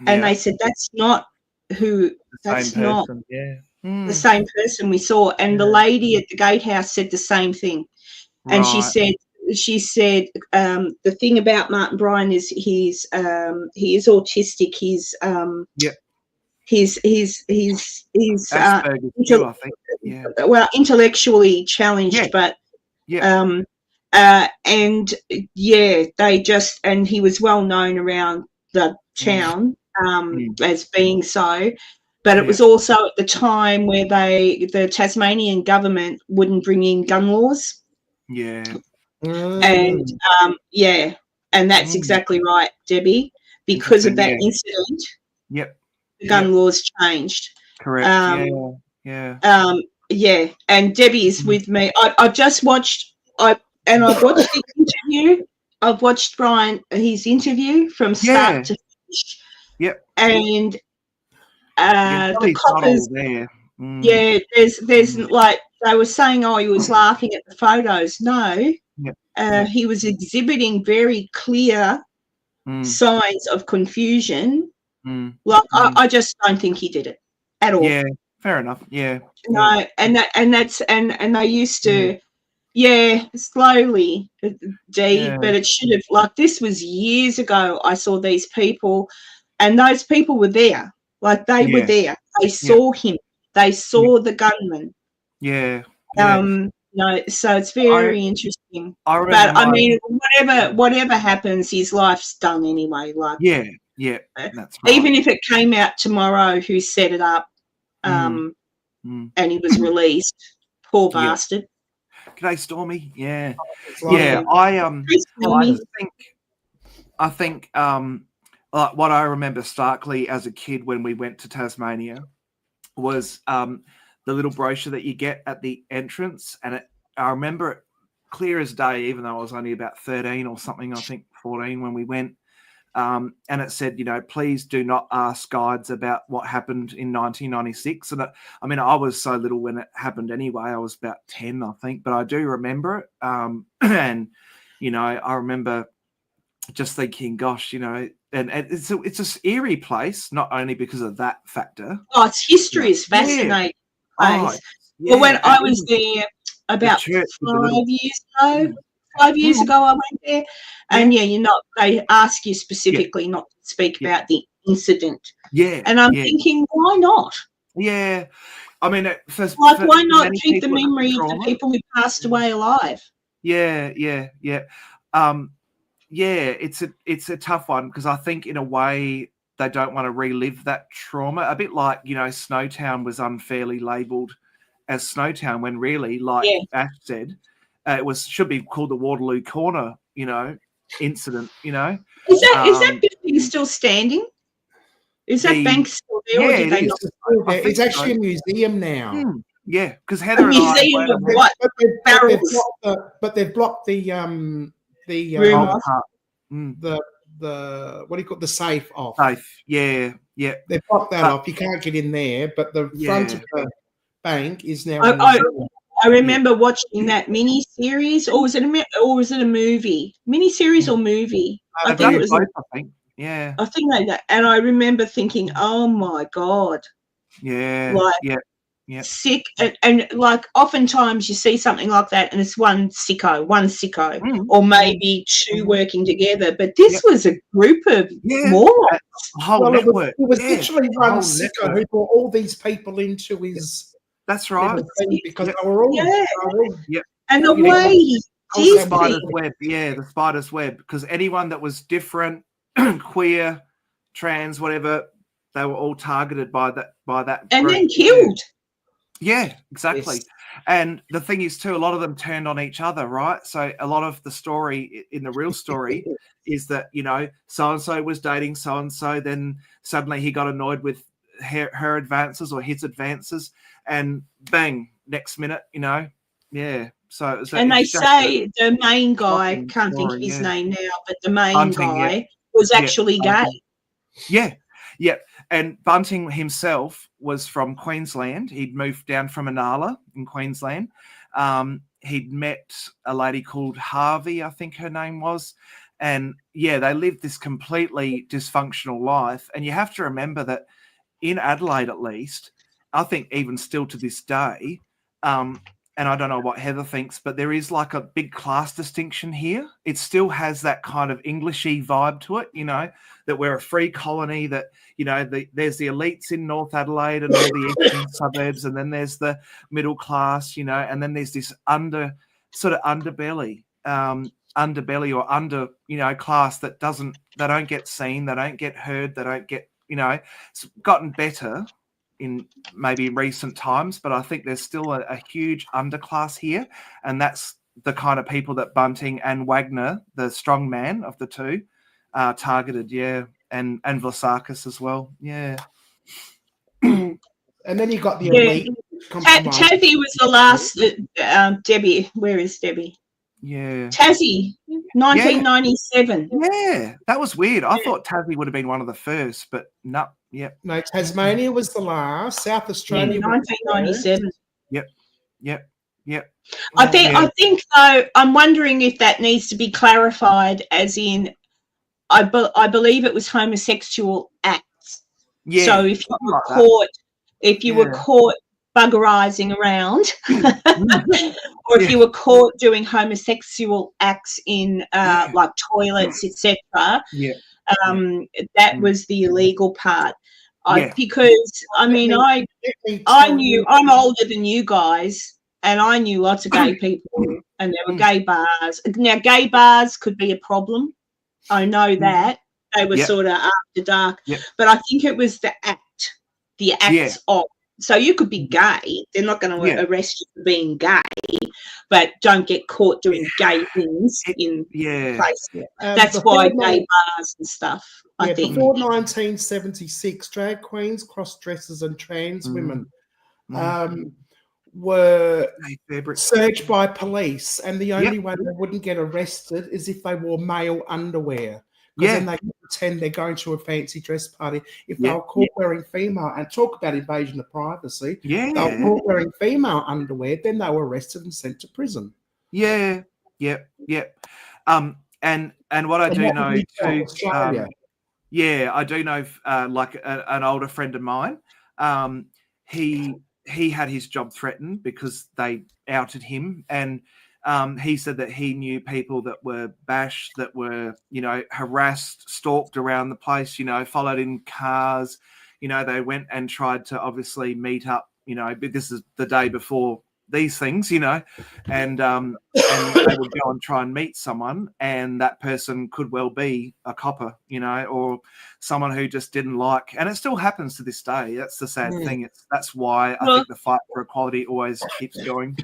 and they said that's not who. That's not the same person we saw. And the lady at the gatehouse said the same thing, and she said. The thing about Martin Bryant is he is autistic. He's Asperger's too, I think. Yeah. Well, intellectually challenged, but he was well known around the town as being so. But it was also at the time where the Tasmanian government wouldn't bring in gun laws. Yeah. And and that's exactly right, Debbie. Because of that incident, the gun laws changed. Correct. And Debbie is with me. I've just watched. I've watched the interview. I've watched his interview from start to finish. Yep. And the coppers. There's like they were saying, he was laughing at the photos. No. He was exhibiting very clear signs of confusion. I just don't think he did it at all. Yeah, fair enough. Yeah. No, and they used to, slowly, but it should have. This was years ago. I saw these people, and those people were there. They were there. They saw him. They saw the gunman. Yeah. So it's very interesting. Whatever happens, his life's done anyway. That's right. Even if it came out tomorrow, who set it up, and he was released, poor bastard. G'day, Stormy. Yeah, I think what I remember starkly as a kid when we went to Tasmania was the little brochure that you get at the entrance, and I remember it clear as day, even though I was only about 13 or something, I think 14 when we went, and it said, please do not ask guides about what happened in 1996. And I was so little when it happened anyway. I was about 10, I think, but I do remember it. And I remember just thinking, gosh, and it's an eerie place, not only because of that factor. Its history is fascinating. Well, when I was there about 5 years ago, I went there, and they ask you specifically not to speak about the incident. Yeah, and I'm thinking, why not? Yeah, why not keep the memory of the people who passed away alive? Yeah. It's a tough one because I think in a way they don't want to relive that trauma. A bit like, Snowtown was unfairly labelled as Snowtown when really, like Ash said, it should be called the Waterloo Corner, incident, Is that building still standing? Is that bank still there? Yeah, or did they it's actually a museum now. Yeah, because Heather and museum I... of what? Barrels. But they've blocked the what do you call it? The safe off. Safe, yeah. They've blocked that off. You can't get in there, but the front of the bank is now. I remember watching that mini series, or was it a movie? Mini series or movie? I think it was. I think. Yeah. I think and I remember thinking, oh my god. Yeah. Yep. sick, and like oftentimes you see something like that and it's one sicko, or maybe two working together, but this was a group of morons. A whole Well, network. it was literally a one whole sicko network. who brought all these people into his That's right. little thing because Yep. they were all, And the You know, way he The did spider's things, web, the spider's web, because anyone that was different, queer, trans, whatever, they were all targeted by that and group. then killed. Yeah, exactly. Yes. And the thing is too, a lot of them turned on each other, right? So a lot of the story in the real story is that, you know, so-and-so was dating so-and-so, then suddenly he got annoyed with her advances or his advances, and bang, next minute, you know, So it was And they say the main guy, shocking can't think of story, his yeah. name now, but the main Bunting, guy was actually gay. Yeah. And Bunting himself was from Queensland. He'd moved down from Inala in Queensland. He'd met a lady called Harvey, I think her name was. And they lived this completely dysfunctional life. And you have to remember that in Adelaide, at least, I think even still to this day, and I don't know what Heather thinks, but there is like a big class distinction here. It still has that kind of Englishy vibe to it, you know, that we're a free colony, that, you know, there's the elites in North Adelaide and all the eastern suburbs, and then there's the middle class, you know, and then there's this underbelly or under, you know, class they don't get seen, they don't get heard, they don't get, you know, it's gotten better in maybe recent times, but I think there's still a huge underclass here, and that's the kind of people that Bunting and Wagner, the strong man of the two, targeted, and Vlasakis as well, And then you got the elite. Tassie was the last. Debbie, where is Debbie? Tassie, 1997. That was weird. I thought Tassie would have been one of the first, but no. No, Tasmania was the last. South Australia, 1997. Yep. I think though, I'm wondering if that needs to be clarified, as in, I believe it was homosexual acts. So if you were caught buggerizing around, or if you were caught doing homosexual acts in like toilets, etc. That was the illegal part. Because I mean, I knew, I'm older than you guys, and I knew lots of gay people, and there were gay bars. Now, gay bars could be a problem. I know that they were sort of after dark, but I think it was the acts of. So you could be gay; they're not going to arrest you for being gay, but don't get caught doing gay things in places. That's why gay bars and stuff. I think before 1976, drag queens, cross-dressers, and trans women were searched by police, and the only way they wouldn't get arrested is if they wore male underwear. Because then they can pretend they're going to a fancy dress party. If they were caught wearing female, and talk about invasion of privacy, they were caught wearing female underwear, then they were arrested and sent to prison. And what I do know too, I do know, like an older friend of mine, he had his job threatened because they outed him, and he said that he knew people that were bashed, that were, you know, harassed, stalked around the place, you know, followed in cars, you know, they went and tried to obviously meet up, you know, but this is the day before these things, you know, and they would go and try and meet someone, and that person could well be a copper, you know, or someone who just didn't like, and it still happens to this day. That's the sad thing. That's why I think the fight for equality always keeps going.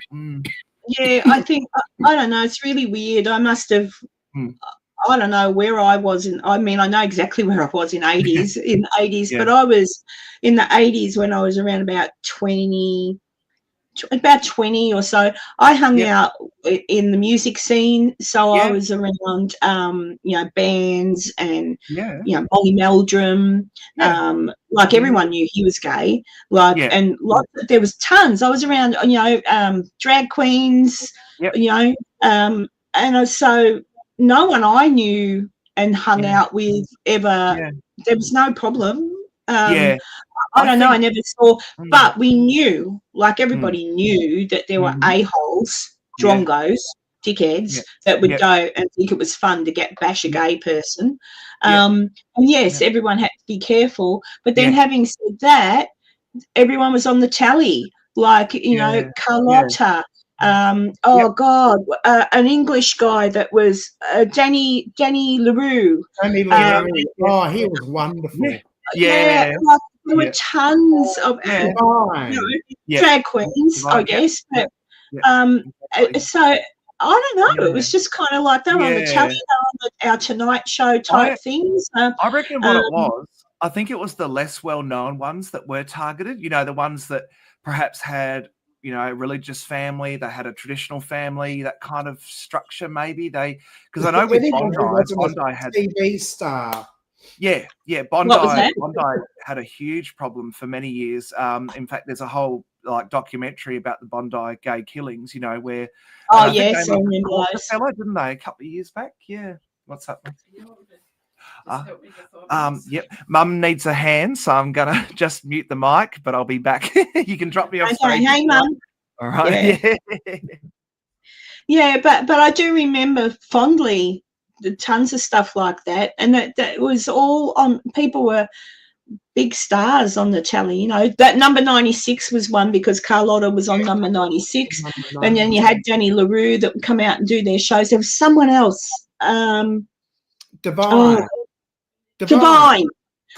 Yeah, I think, I don't know, it's really weird. I must have, I don't know where I was I know exactly where I was in the 80s, but I was in the 80s when I was around about 20 or so. I hung out in the music scene, so I was around, you know, bands and, you know, Molly Meldrum. Like everyone knew he was gay. And there was tons. I was around, you know, drag queens, you know, and so no one I knew and hung out with ever. There was no problem. I don't know. I never saw, Mm. but we knew, like everybody knew, that there were Mhm. a-holes, Yeah. drongos, dickheads Yeah. that would Yeah. go and think it was fun to get bash a gay person. Yeah. And yes, everyone had to be careful. But then, Yeah. having said that, everyone was on the tally, like Yeah. Carlotta. Oh God, an English guy that was Danny LaRue. Danny LaRue. Oh, he was wonderful. Yeah. Yeah. Like, there were Yeah. tons of Yeah. Divine. Yeah. drag queens, I Divine, yeah, guess. yeah, But yeah. Exactly. so I don't know. Yeah. It was just kind of like they were on the Yeah. telly, they were on our Tonight Show type things. I reckon what it Um, was, I think it was the less well-known ones that were targeted. You know, the ones that perhaps had, you know, a religious family, they had a traditional family, that kind of structure. Maybe because I know with Anyone who wasn't Bondi a had, TV star. yeah, What was that? Bondi had a huge problem for many years. In fact, there's a whole like documentary about the Bondi gay killings. You know, where Oh I think yes, they I must have remember caught the those. fella, didn't they, a couple of years back? Yeah. What's happening? Yep. Mum needs a hand, so I'm gonna just mute the mic, but I'll be back. You can drop me off Okay, stage. hey mum. All right. Yeah. Yeah, but I do remember fondly the tons of stuff like that, and that was all on. People were big stars on the telly. You know, that number 96 was one because Carlotta was on number 96, and then you had Danny LaRue that would come out and do their shows. There was someone else. Divine. Divine.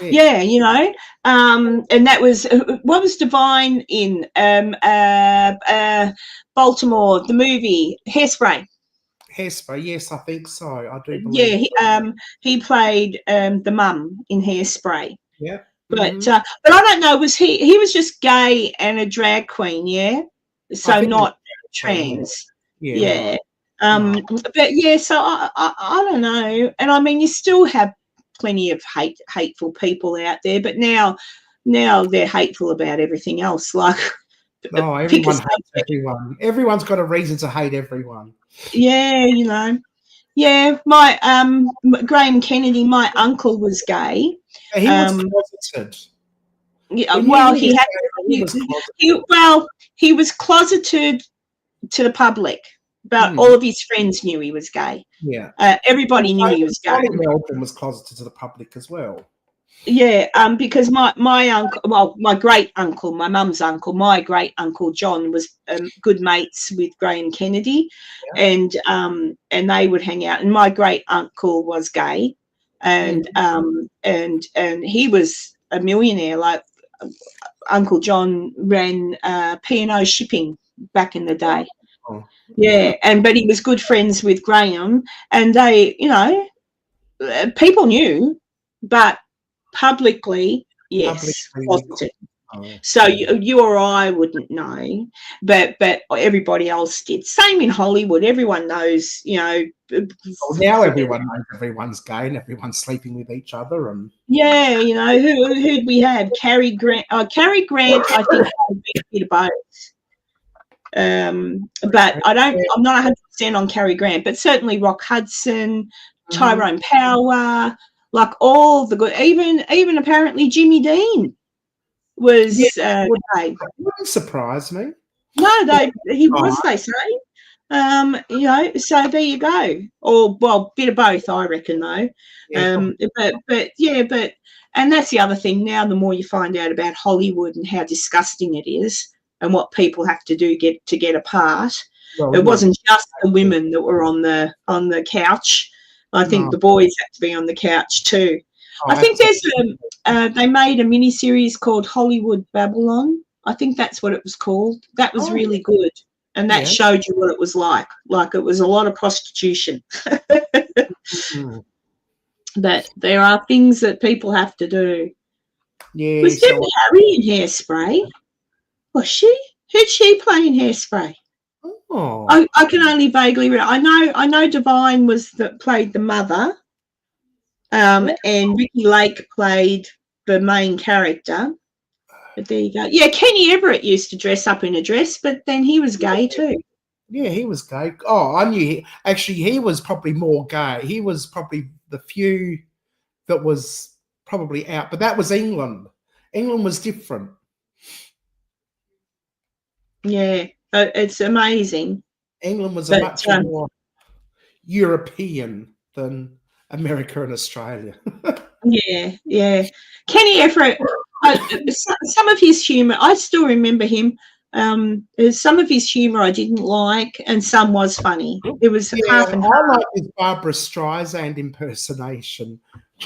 Yeah, you know, and that was what was Divine in Baltimore, the movie Hairspray. Hairspray, yes, I think so. I do believe. Yeah, he played the mum in Hairspray. Yeah. But I don't know. Was he was just gay and a drag queen? Yeah, so think not trans. Yeah. But yeah, so I don't know. And I mean, you still have plenty of hateful people out there, but now they're hateful about everything else. Like, no, everyone hates everyone. Everyone's got a reason to hate everyone. Yeah, you know. Yeah, my Graham Kennedy, my uncle was gay. He was closeted. Yeah, well, he was closeted to the public, but all of his friends knew he was gay. Yeah, everybody knew he was gay. Melbourne was closeted to the public as well. Yeah, because my uncle, well, my great uncle, my mum's uncle, my great uncle John was good mates with Graham Kennedy, and they would hang out. And my great uncle was gay, and he was a millionaire. Like Uncle John ran P&O shipping back in the day. Oh. Yeah, but he was good friends with Graham, and they, you know, people knew, but publicly, yes, closeted. So you or I wouldn't know, but everybody else did. Same in Hollywood. Everyone knows, you know. Well, now everyone knows everyone's gay and everyone's sleeping with each other. And yeah, you know, who'd we have? Cary Grant. Cary Grant, I think, would be a bit of both. But I'm not 100% on Cary Grant, but certainly Rock Hudson, Tyrone Power, like all the good. Even apparently Jimmy Dean was gay. Wouldn't surprise me. No, he was. They say, you know. So there you go. Or well, bit of both, I reckon, though. Yeah, but and that's the other thing. Now, the more you find out about Hollywood and how disgusting it is, and what people have to do to get apart. Well, it wasn't just the women that were on the couch. I think the boys had to be on the couch too. I think there's they made a mini series called Hollywood Babylon. I think that's what it was called. That was really good, and that showed you what it was like. Like it was a lot of prostitution. But there are things that people have to do. Yeah. Was Debbie Harry in Hairspray? Was she? Who'd she play in Hairspray? Oh. I can only vaguely remember. I know Divine played the mother, and Ricky Lake played the main character. But there you go. Yeah, Kenny Everett used to dress up in a dress, but then he was gay too. Yeah, he was gay. Oh, I knew. He was probably more gay. He was probably the few that was probably out, but that was England. England was different. Yeah, it's amazing. England was But, much more European than America and Australia. Yeah. Kenny Everett, some of his humour, I still remember him. Some of his humour I didn't like, and some was funny. It was half and half. I like his Barbara Streisand impersonation.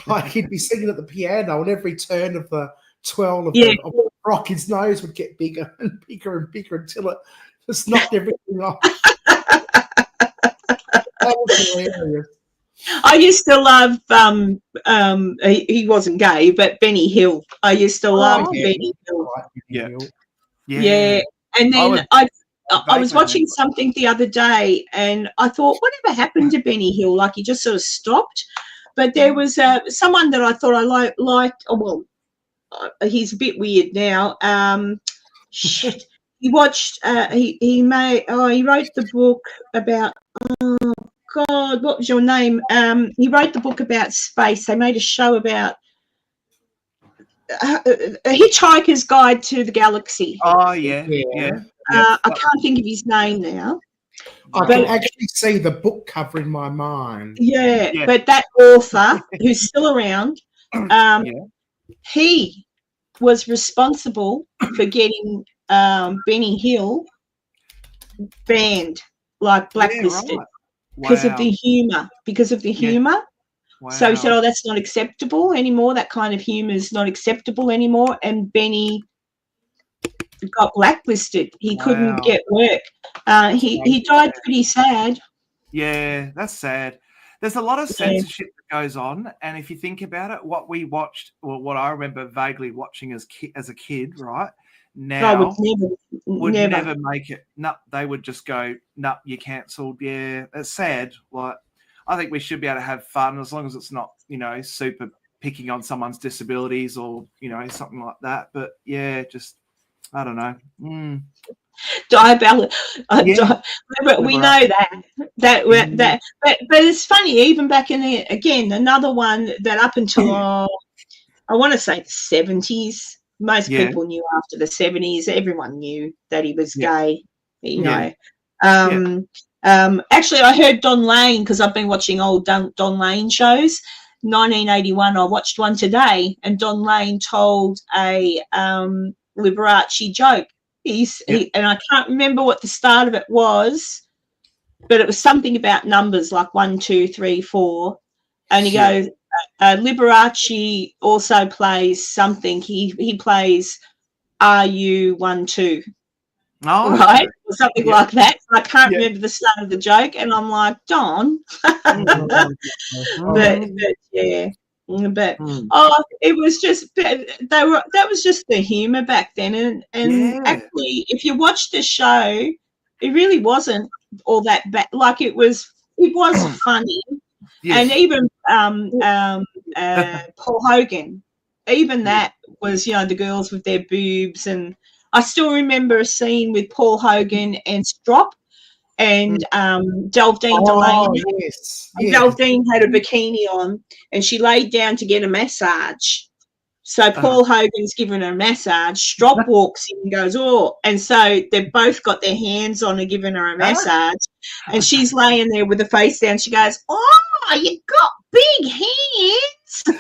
Like he'd be singing at the piano, and every turn of the twirl of the rock, his nose would get bigger and bigger and bigger until it just knocked everything off. That was hilarious. I used to love he wasn't gay, but Benny Hill. I used to love Benny Hill. Yeah. And then I was watching something the other day, and I thought, whatever happened to Benny Hill? Like he just sort of stopped. But there was someone that I thought I liked. Oh, well, he's a bit weird now. Shit. He watched. He wrote the book about. Oh God, what was your name? He wrote the book about space. They made a show about A Hitchhiker's Guide to the Galaxy. Oh yeah. I can't think of his name now. I can actually see the book cover in my mind. Yeah, but that author, who's still around, he was responsible for getting Benny Hill banned, like blacklisted, because of the humour. So he said, "Oh, that's not acceptable anymore. That kind of humour is not acceptable anymore." And Benny got blacklisted. He couldn't get work. He died pretty sad. Yeah, that's sad. There's a lot of censorship that goes on, and if you think about it, what we watched, or what I remember vaguely watching as a kid, right now, would never make it. No, they would just go, "No, you're cancelled." Yeah, that's sad. Like, I think we should be able to have fun as long as it's not, super picking on someone's disabilities or something like that. But yeah, just I don't know. Diabolical. We know that. But it's funny. Even back in the again, another one that up until I want to say the 70s, most people knew after the 70s. Everyone knew that he was gay. Actually, I heard Don Lane, because I've been watching old Don Lane shows. 1981, I watched one today, and Don Lane told a Liberace joke. And I can't remember what the start of it was, but it was something about numbers like 1, 2, 3, 4. And he goes, Liberace also plays something. He plays RU12. Oh, right, or something like that. I can't remember the start of the joke, and I'm like, Don. But it was just that was just the humor back then, and actually, if you watch the show, it really wasn't all that bad. Like it was funny, and even Paul Hogan, even that was the girls with their boobs, and I still remember a scene with Paul Hogan and Strop and Delphine Delaney. Yes. Delphine had a bikini on, and she laid down to get a massage. So Paul Hogan's giving her a massage. Strop walks in and goes, "Oh," and so they've both got their hands on her, giving her a massage, and she's laying there with her face down. She goes, "Oh, you got big hands." Stuff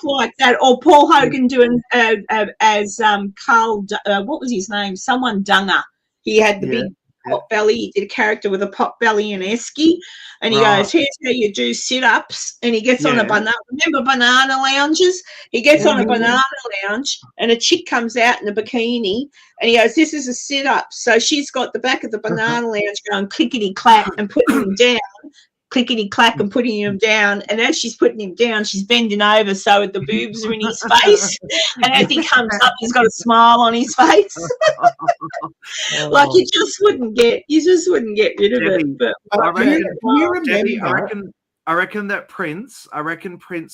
like that. Or Paul Hogan doing as Carl, what was his name? Someone Dunger. He had the big pot belly. He did a character with a pot belly and esky, and he goes, "Here's how you do sit-ups," and he gets on a banana. Remember banana lounges? He gets on a banana lounge, and a chick comes out in a bikini, and he goes, "This is a sit-up." So she's got the back of the banana lounge going clickety-clack and putting him down, clickety-clack and putting him down, and as she's putting him down, she's bending over so the boobs are in his face, and as he comes up, he's got a smile on his face. Like you just wouldn't get rid of it. But I reckon that Prince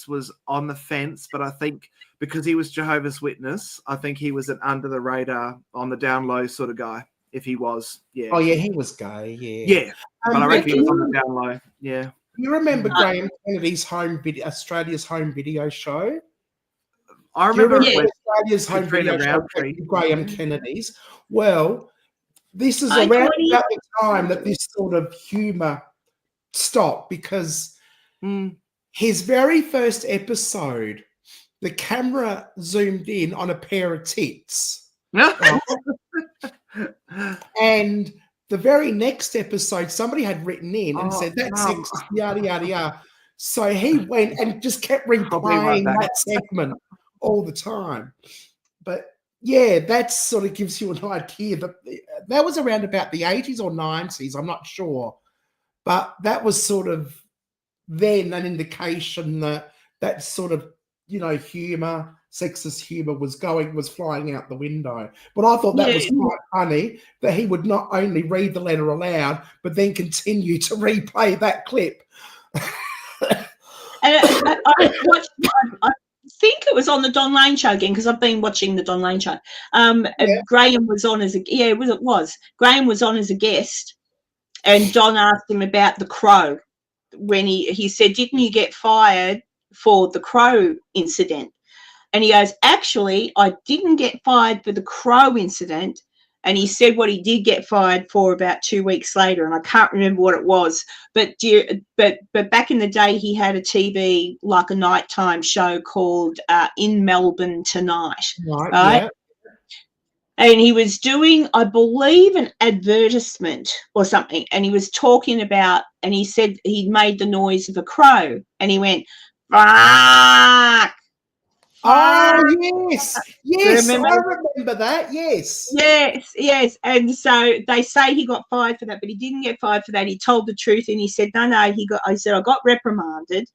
was on the fence, but I think because he was Jehovah's Witness, I think he was an under the radar, on the down low sort of guy. If he was, Oh yeah, he was gay. But I reckon he was on the down low. Yeah. You remember Graham Kennedy's Australia's home video show? I Do you remember remember it was Australia's home Katrina video show? Roundtree. Graham Kennedy's. Well, this is Hi, around Connie. about the time that this sort of humour stopped, because his very first episode, the camera zoomed in on a pair of tits. Right? And the very next episode, somebody had written in and said, that's sexist, yada, yada, yada. So he went and just kept replaying that segment all the time. But yeah, that sort of gives you an idea. But that was around about the 80s or 90s, I'm not sure. But that was sort of then an indication that that sort of, humour, sexist humour was flying out the window. But I thought that was quite funny that he would not only read the letter aloud, but then continue to replay that clip. And I think it was on the Don Lane show again, because I've been watching the Don Lane show. Graham was on as it was. Graham was on as a guest, and Don asked him about the Crow when he said, "Didn't you get fired for the Crow incident?" And he goes, "Actually, I didn't get fired for the Crow incident." And he said what he did get fired for about 2 weeks later, and I can't remember what it was. But back in the day, he had a TV, like a nighttime show called In Melbourne Tonight, right? Yeah. And he was doing, I believe, an advertisement or something, and he was talking about, and he said he made the noise of a crow, and he went, "Fuck." Oh, yes, I remember that, yes. Yes, and so they say he got fired for that, but he didn't get fired for that. He told the truth, and he said, no, I got reprimanded.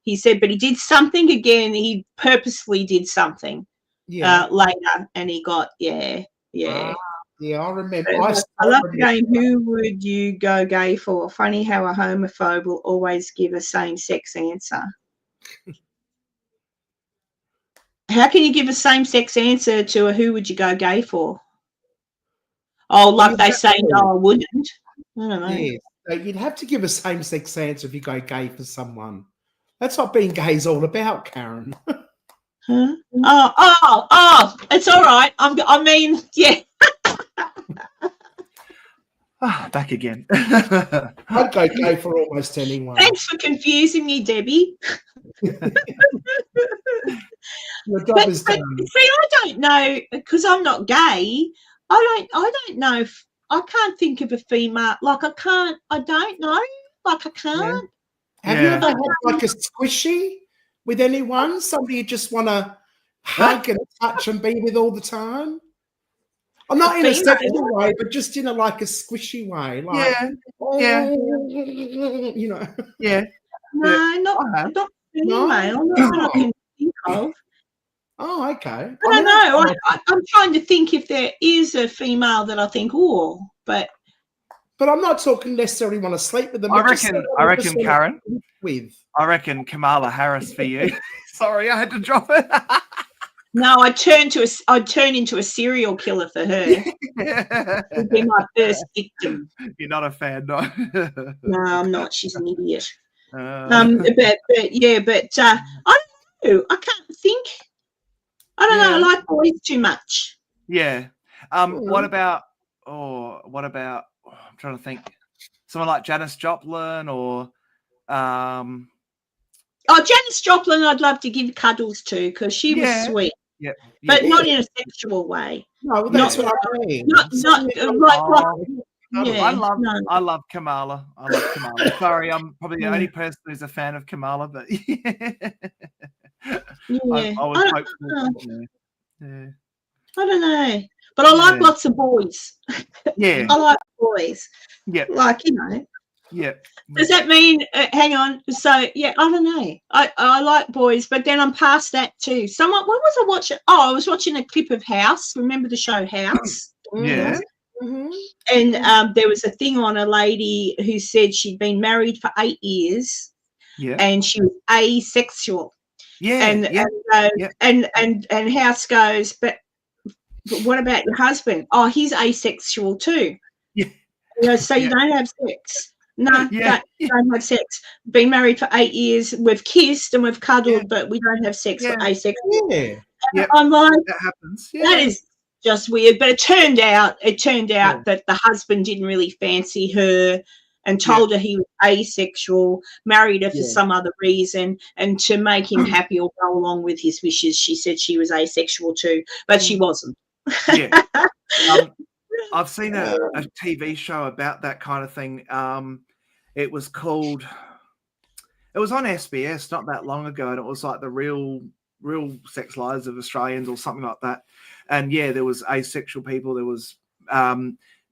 He said, but he did something again. He purposely did something later, and he got, yeah. I remember. I love the game, who would you go gay for? Funny how a homophobe will always give a same-sex answer. How can you give a same-sex answer to a who would you go gay for? Oh, like they say, no, I wouldn't. I don't know. Yeah, so you'd have to give a same-sex answer if you go gay for someone. That's what being gay is all about, Karen. Huh? Oh, it's all right. I mean, yeah. Back again. I'd go gay for almost anyone. Thanks for confusing me, Debbie. Your job is done. See, I don't know, because I'm not gay. I don't know if I can't think of a female. Like I don't know. Like I can't. Yeah. Have you ever had like a squishy with anyone? Somebody you just want to hug and touch and be with all the time? I'm not in a sexual way, but just in a like a squishy way. Like, you know. Yeah. No, not female. Not that I can think of. Oh, okay. I don't know. I'm trying to think if there is a female that I think, but I'm not talking necessarily want to sleep with them. I reckon, Karen. With. I reckon Kamala Harris for you. Sorry, I had to drop it. No, I'd turn into a serial killer for her. Would be my first victim. You're not a fan, no? No, I'm not. She's an idiot. But I don't know. I can't think. I don't know. I like boys too much. Yeah. What about? I'm trying to think. Someone like Janis Joplin or. Janis Joplin, I'd love to give cuddles to because she was sweet. Yeah. But not in a sexual way. No, that's what I mean. Not I love Kamala. Sorry, I'm probably the only person who's a fan of Kamala, but I was hopeful. I don't know. But I like lots of boys. Yeah. I like boys. Yeah. Like, you know. Yeah. Does that mean, hang on, so, I don't know. I like boys, but then I'm past that too. What was I watching? Oh, I was watching a clip of House. Remember the show House? Yeah. Mm-hmm. And there was a thing on a lady who said she'd been married for 8 years and she was asexual. Yeah. And House goes, but what about your husband? Oh, he's asexual too. Yeah. So you don't have sex. No, Yeah. don't have sex. Been married for 8 years. We've kissed and we've cuddled, Yeah. but we don't have sex. Yeah. We're asexual. Yeah. Yep. I'm like, That happens. Yeah. that is just weird. But it turned out Yeah. that the husband didn't really fancy her and told her he was asexual, married her for Yeah. some other reason, and to make him happy or go along with his wishes, she said she was asexual too, but she wasn't. Yeah. I've seen a TV show about that kind of thing. It was called. It was on SBS not that long ago, and it was like the real sex lives of Australians or something like that. And yeah, there was asexual people. There was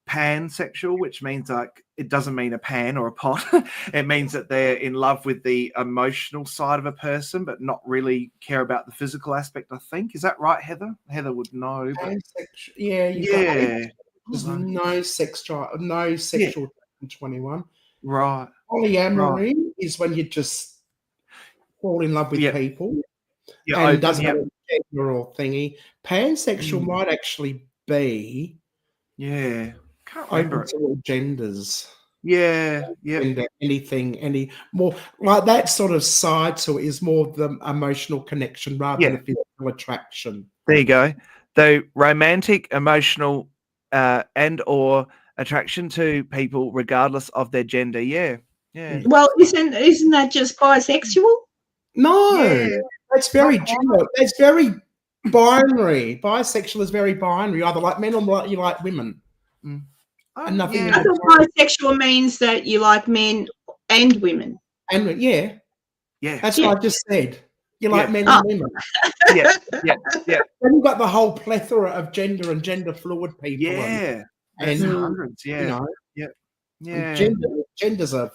pansexual, which means like it doesn't mean a pan or a pot. It means that they're in love with the emotional side of a person, but not really care about the physical aspect. I think, is that right, Heather? Heather would know. But... Asexual. Yeah. Yeah. There's no sex drive, no sexual in 21. Right. Polyamory is when you just fall in love with people. Yeah. And it doesn't have a gender or thingy. Pansexual Mm. might actually be Yeah. Can't remember open it. to all genders. Yeah. Yeah. And anything, any more like that sort of side to it is more the emotional connection rather than the physical attraction. There you go. The romantic, emotional, and or attraction to people regardless of their gender. Yeah. Yeah. Well, isn't that just bisexual? No, Yeah. that's very general. That's very binary. Bisexual is very binary. Either like men or you like women. Oh, And nothing yeah. I thought bisexual means that you like men and women. And yeah, Yeah. that's what I just said. You like Yeah. men Oh. and women. Yeah. Then you've got the whole plethora of gender and gender fluid people. Yeah. And, There's hundreds. Yeah. you know, Yeah. genders are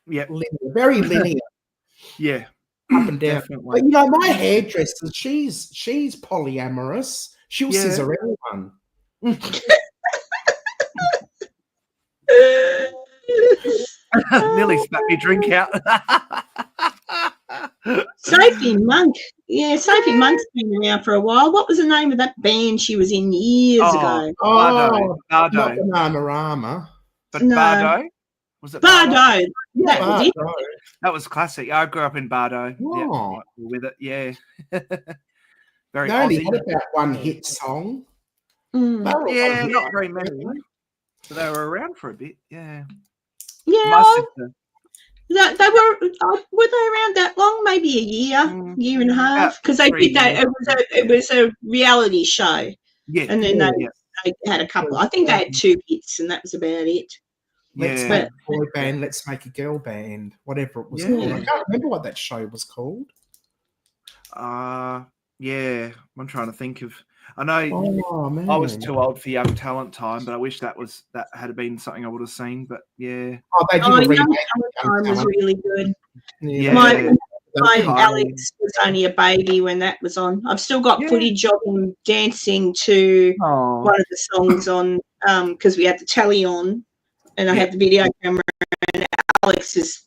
Yeah. linear, very linear, Yeah. up and down. Definitely. But you know, my hairdresser, she's polyamorous. She'll Yeah. scissor anyone. Nearly spat me drink out. Sophie Monk. Yeah, Sophie Monk's been around for a while. What was the name of that band she was in years ago? Bardo. Not Bardo. Bananarama. But No. Bardo? Was it Bardo? Bardo. That was it. Bardo. That was classic. I grew up in Bardo. Oh. Yeah, with it. Yeah. Very They only Aussie. had about one hit song. Mm. They were Yeah, one not hit. very many. But they were around for a bit. Yeah. Yeah, My sister. they were they around that long? Maybe a year and a half, because they 3 did that. years. It was a reality show, Yeah. and then yeah. they had a couple. I think they had 2 hits, and that was about it. Let's Yeah. make a boy band, let's make a girl band, whatever it was Yeah. called. I can't remember what that show was called. Yeah. I'm trying to think of. I know Oh man, I was too old for Young Talent time, but I wish that had been something I would have seen. But yeah. Oh, they did Oh, a Young remake. Talent was really good. Yeah. My Kylie. Alex was only a baby when that was on. I've still got Yeah. footage of him dancing to Oh. one of the songs on, because we had the telly on, and I had the video camera, and Alex is,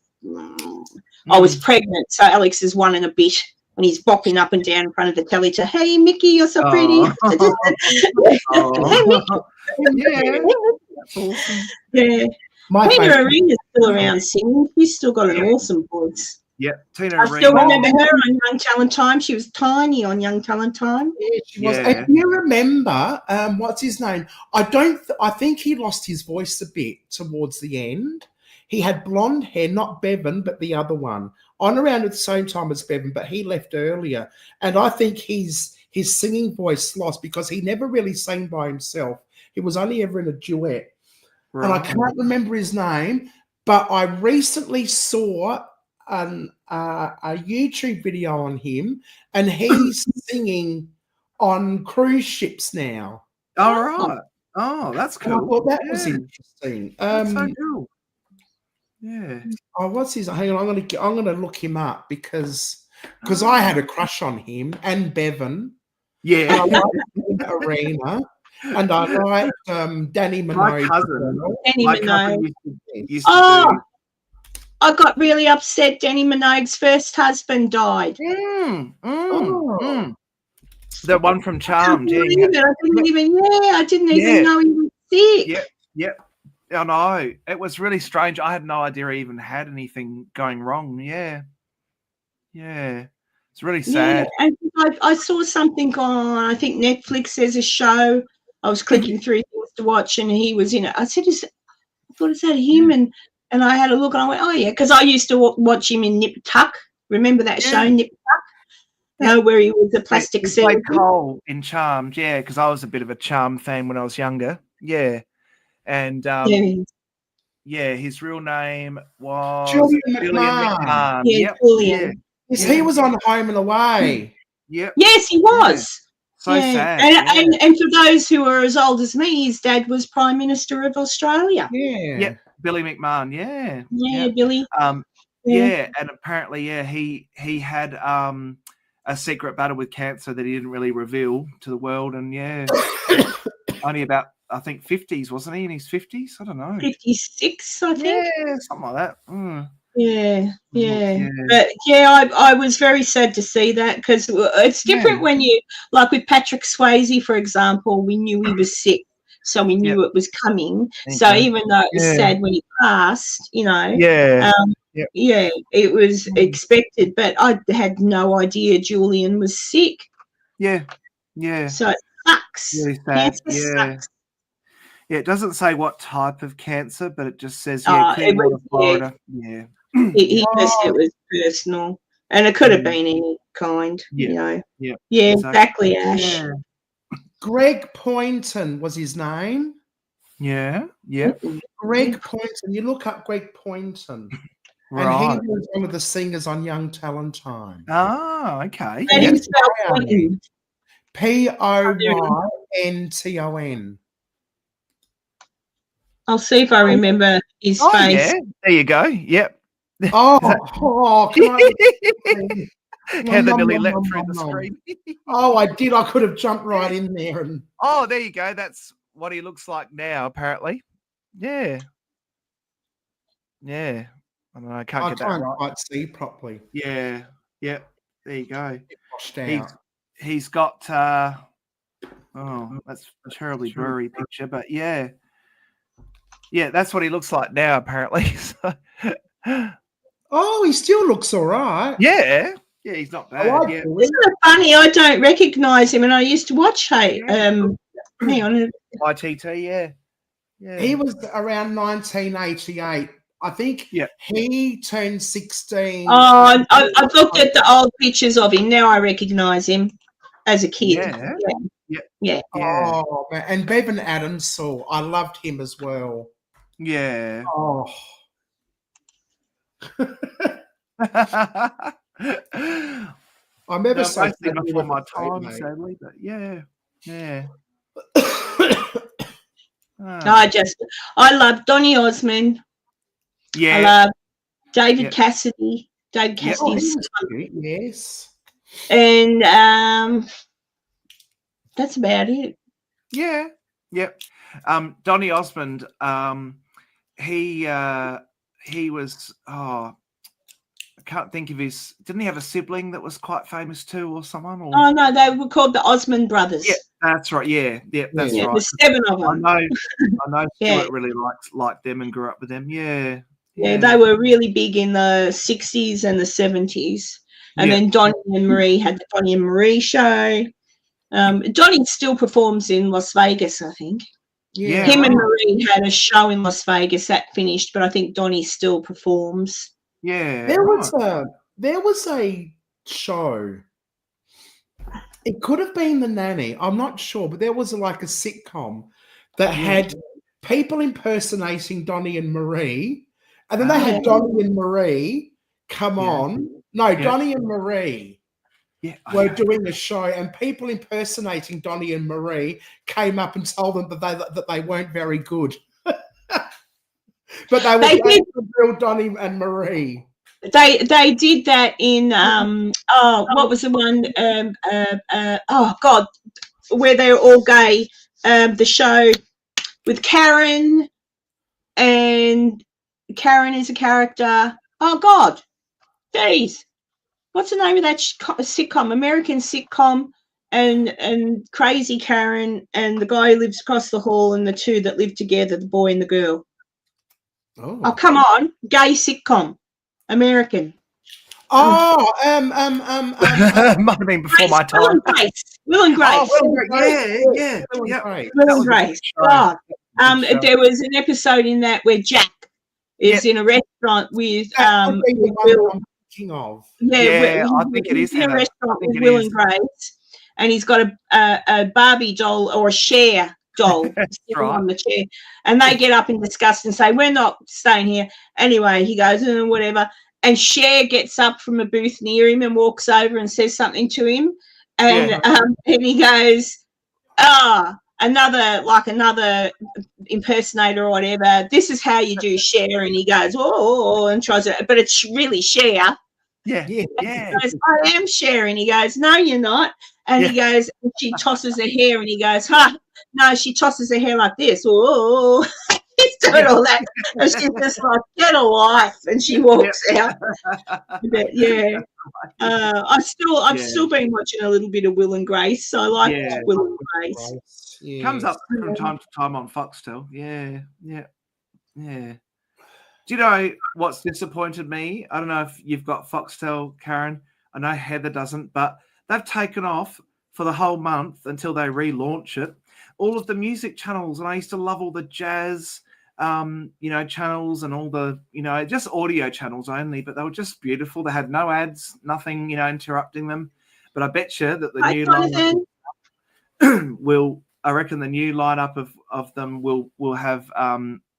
I was pregnant, so Alex is 1 and a bit, and he's bopping up and down in front of the telly to, hey, Mickey, you're so pretty. Oh. Yeah. That's awesome. Yeah. My Tina favourite- Arena's still around singing. She's still got an awesome voice. Yeah. Tina I still Arena. remember her on Young Talent Time. She was tiny on Young Talent Time. Yeah, she was. Yeah. And you remember what's his name? I think he lost his voice a bit towards the end. He had blonde hair, not Bevan, but the other one, on around at the same time as Bevan, but he left earlier. And I think his singing voice lost because he never really sang by himself. He was only ever in a duet. And I Right. can't remember his name, but I recently saw a YouTube video on him, and he's singing on cruise ships now. All right. Oh, that's And I cool. thought that was Yeah. interesting. That's so cool. Yeah. Oh, what's his? Hang on, I'm gonna look him up because I had a crush on him and Bevan. Yeah. And I liked Arena, and I liked Danny My Minogue. cousin. Danny My Minogue. cousin used to Oh, do. I got really upset. Danny Minogue's first husband died. Oh. The one from Charmed. Yeah. I didn't even Yeah. know he was sick. Yep. I know. It was really strange. I had no idea he even had anything going wrong. Yeah. Yeah. It's really sad. Yeah, and I saw something on, I think Netflix, there's a show. I was clicking through things to watch, and he was in it. I said, I thought, is that him? And I had a look, and I went, oh, yeah, because I used to watch him in Nip Tuck. Remember that show, Nip Tuck? Where he was a plastic He played surgeon? Cole in Charmed, yeah, because I was a bit of a Charmed fan when I was younger. Yeah. And Yeah, his real name was Julian Julian McMahon. McMahon. yeah, Yep. Julian. Yes, he was on Home and Away. Yep. Yes, he was. So Yeah. sad. And for those who are as old as me, his dad was Prime Minister of Australia. Yeah. Yep. Billy McMahon. Yeah. Yeah, Yep. Billy. Yeah, and apparently, he had a secret battle with cancer that he didn't really reveal to the world, and only about, I think, 50s, wasn't he? In his 50s, I don't know. 56, I think. Yeah, something like that. Mm. Yeah. Yeah. But yeah, I was very sad to see that, because it's different when you, like with Patrick Swayze, for example, we knew he was sick, so we knew it was coming. So even though it was sad when he passed, Yeah. yeah, it was expected, but I had no idea Julian was sick. Yeah. Yeah. So it sucks. Really sad. Cancer Yeah. sucks. Yeah, it doesn't say what type of cancer, but it just says, it Clearwater, was, Florida. Yeah. He just said it was personal, and it could have been any kind, Yeah. Yeah, Exactly. exactly, Ash. Yeah. Greg Poynton was his name. Yeah. Yeah. Greg Poynton. You look up Greg Poynton. Right. And he was one of the singers on Young Talent Time. Ah, okay. How do Yeah. you spell Poynton? Poynton. I'll see if I remember his Oh, face. yeah. There you go. Yep. Oh, come on. Heather nearly leapt through the screen. Oh, I did. I could have jumped right in there. And Oh, there you go. That's what he looks like now, apparently. Yeah. Yeah. I don't know. I can't I get that can't right. quite see properly. Yeah. Yep. There you go. Washed out. He's got that's a terribly blurry picture, but yeah. Yeah, that's what he looks like now, apparently. So, Oh, he still looks all right. yeah. Yeah, he's not bad. I like Yeah. him. Isn't it funny? I don't recognise him, and I used to watch. Hang on. ITT, yeah. Yeah. He was around 1988. I think Yeah. he turned 16. Oh, I've looked at the old pictures of him. Now I recognise him as a kid. Yeah. Yeah. Yeah. Oh, man. And Bevan Adams, I loved him as well. Yeah. Oh, I'm ever so Mostly glad we before were my straight, time, mate. sadly, but yeah. Yeah. I love Donny Osmond. I Yeah. love David Yeah. Cassidy. David Yeah. Oh, he Cassidy's was cute, yes. and that's about it. Yeah. Yep. Donny Osmond, he was I can't think of his. Didn't he have a sibling that was quite famous too, or someone? Or Oh no, they were called the Osmond brothers. yeah, that's right. Yeah, that's Yeah, right. there's 7 of I them. know. Yeah. Stuart really liked them and grew up with them. Yeah. Yeah, they were really big in the 60s and the 70s. And then Donny and Marie had the Donny and Marie show. Donny still performs in Las Vegas, I think. Yeah. Him and Marie had a show in Las Vegas that finished, but I think Donny still performs. Yeah. There right. was a show. It could have been The Nanny. I'm not sure, but there was like a sitcom that had people impersonating Donny and Marie, and then they had Donny and Marie come on. No, Donny and Marie were doing a show, and people impersonating Donny and Marie came up and told them that they weren't very good. But they were the real Donny and Marie. They did that in what was the one where they're all gay, the show with Karen, and Karen is a character. Oh God, geez, what's the name of that sitcom? American sitcom, and Crazy Karen and the guy who lives across the hall and the two that live together, the boy and the girl. Oh, come on. Gay sitcom. American. Oh, Might have been before my Will time. and Grace. Will and Grace. Oh, Will and Grace. Yeah. Will and Yep. Grace. Will That and was a Grace. good show. God. Good show. There was an episode in that where Jack is in a restaurant with That would be the with one Will. that I'm thinking of. Yeah, I think it he's is, in a Heather. I restaurant think with it Will is. and Grace, and he's got a Barbie doll or a Cher doll sitting right. on the chair, and they get up in disgust and say, "We're not staying here." Anyway, he goes, whatever. And Cher gets up from a booth near him and walks over and says something to him, and and he goes, another impersonator or whatever. This is how you do Cher, and he goes, oh, and tries it, but it's really Cher. Yeah. He goes, I am Cher, and he goes, no, you're not. And he goes, she tosses her hair, and he goes, no, she tosses her hair like this. Oh, he's doing all that, and she's just like, get a life, and she walks out. But yeah, I've still been watching a little bit of Will and Grace. So I like Will and Grace. Yes. Comes up from time to time on Foxtel. Yeah. Do you know what's disappointed me? I don't know if you've got Foxtel, Karen. I know Heather doesn't, but they've taken off for the whole month until they relaunch it. All of the music channels, and I used to love all the jazz, channels and all the, just audio channels only, but they were just beautiful. They had no ads, nothing, interrupting them. But I bet you that the new lineup I reckon the new lineup of them will have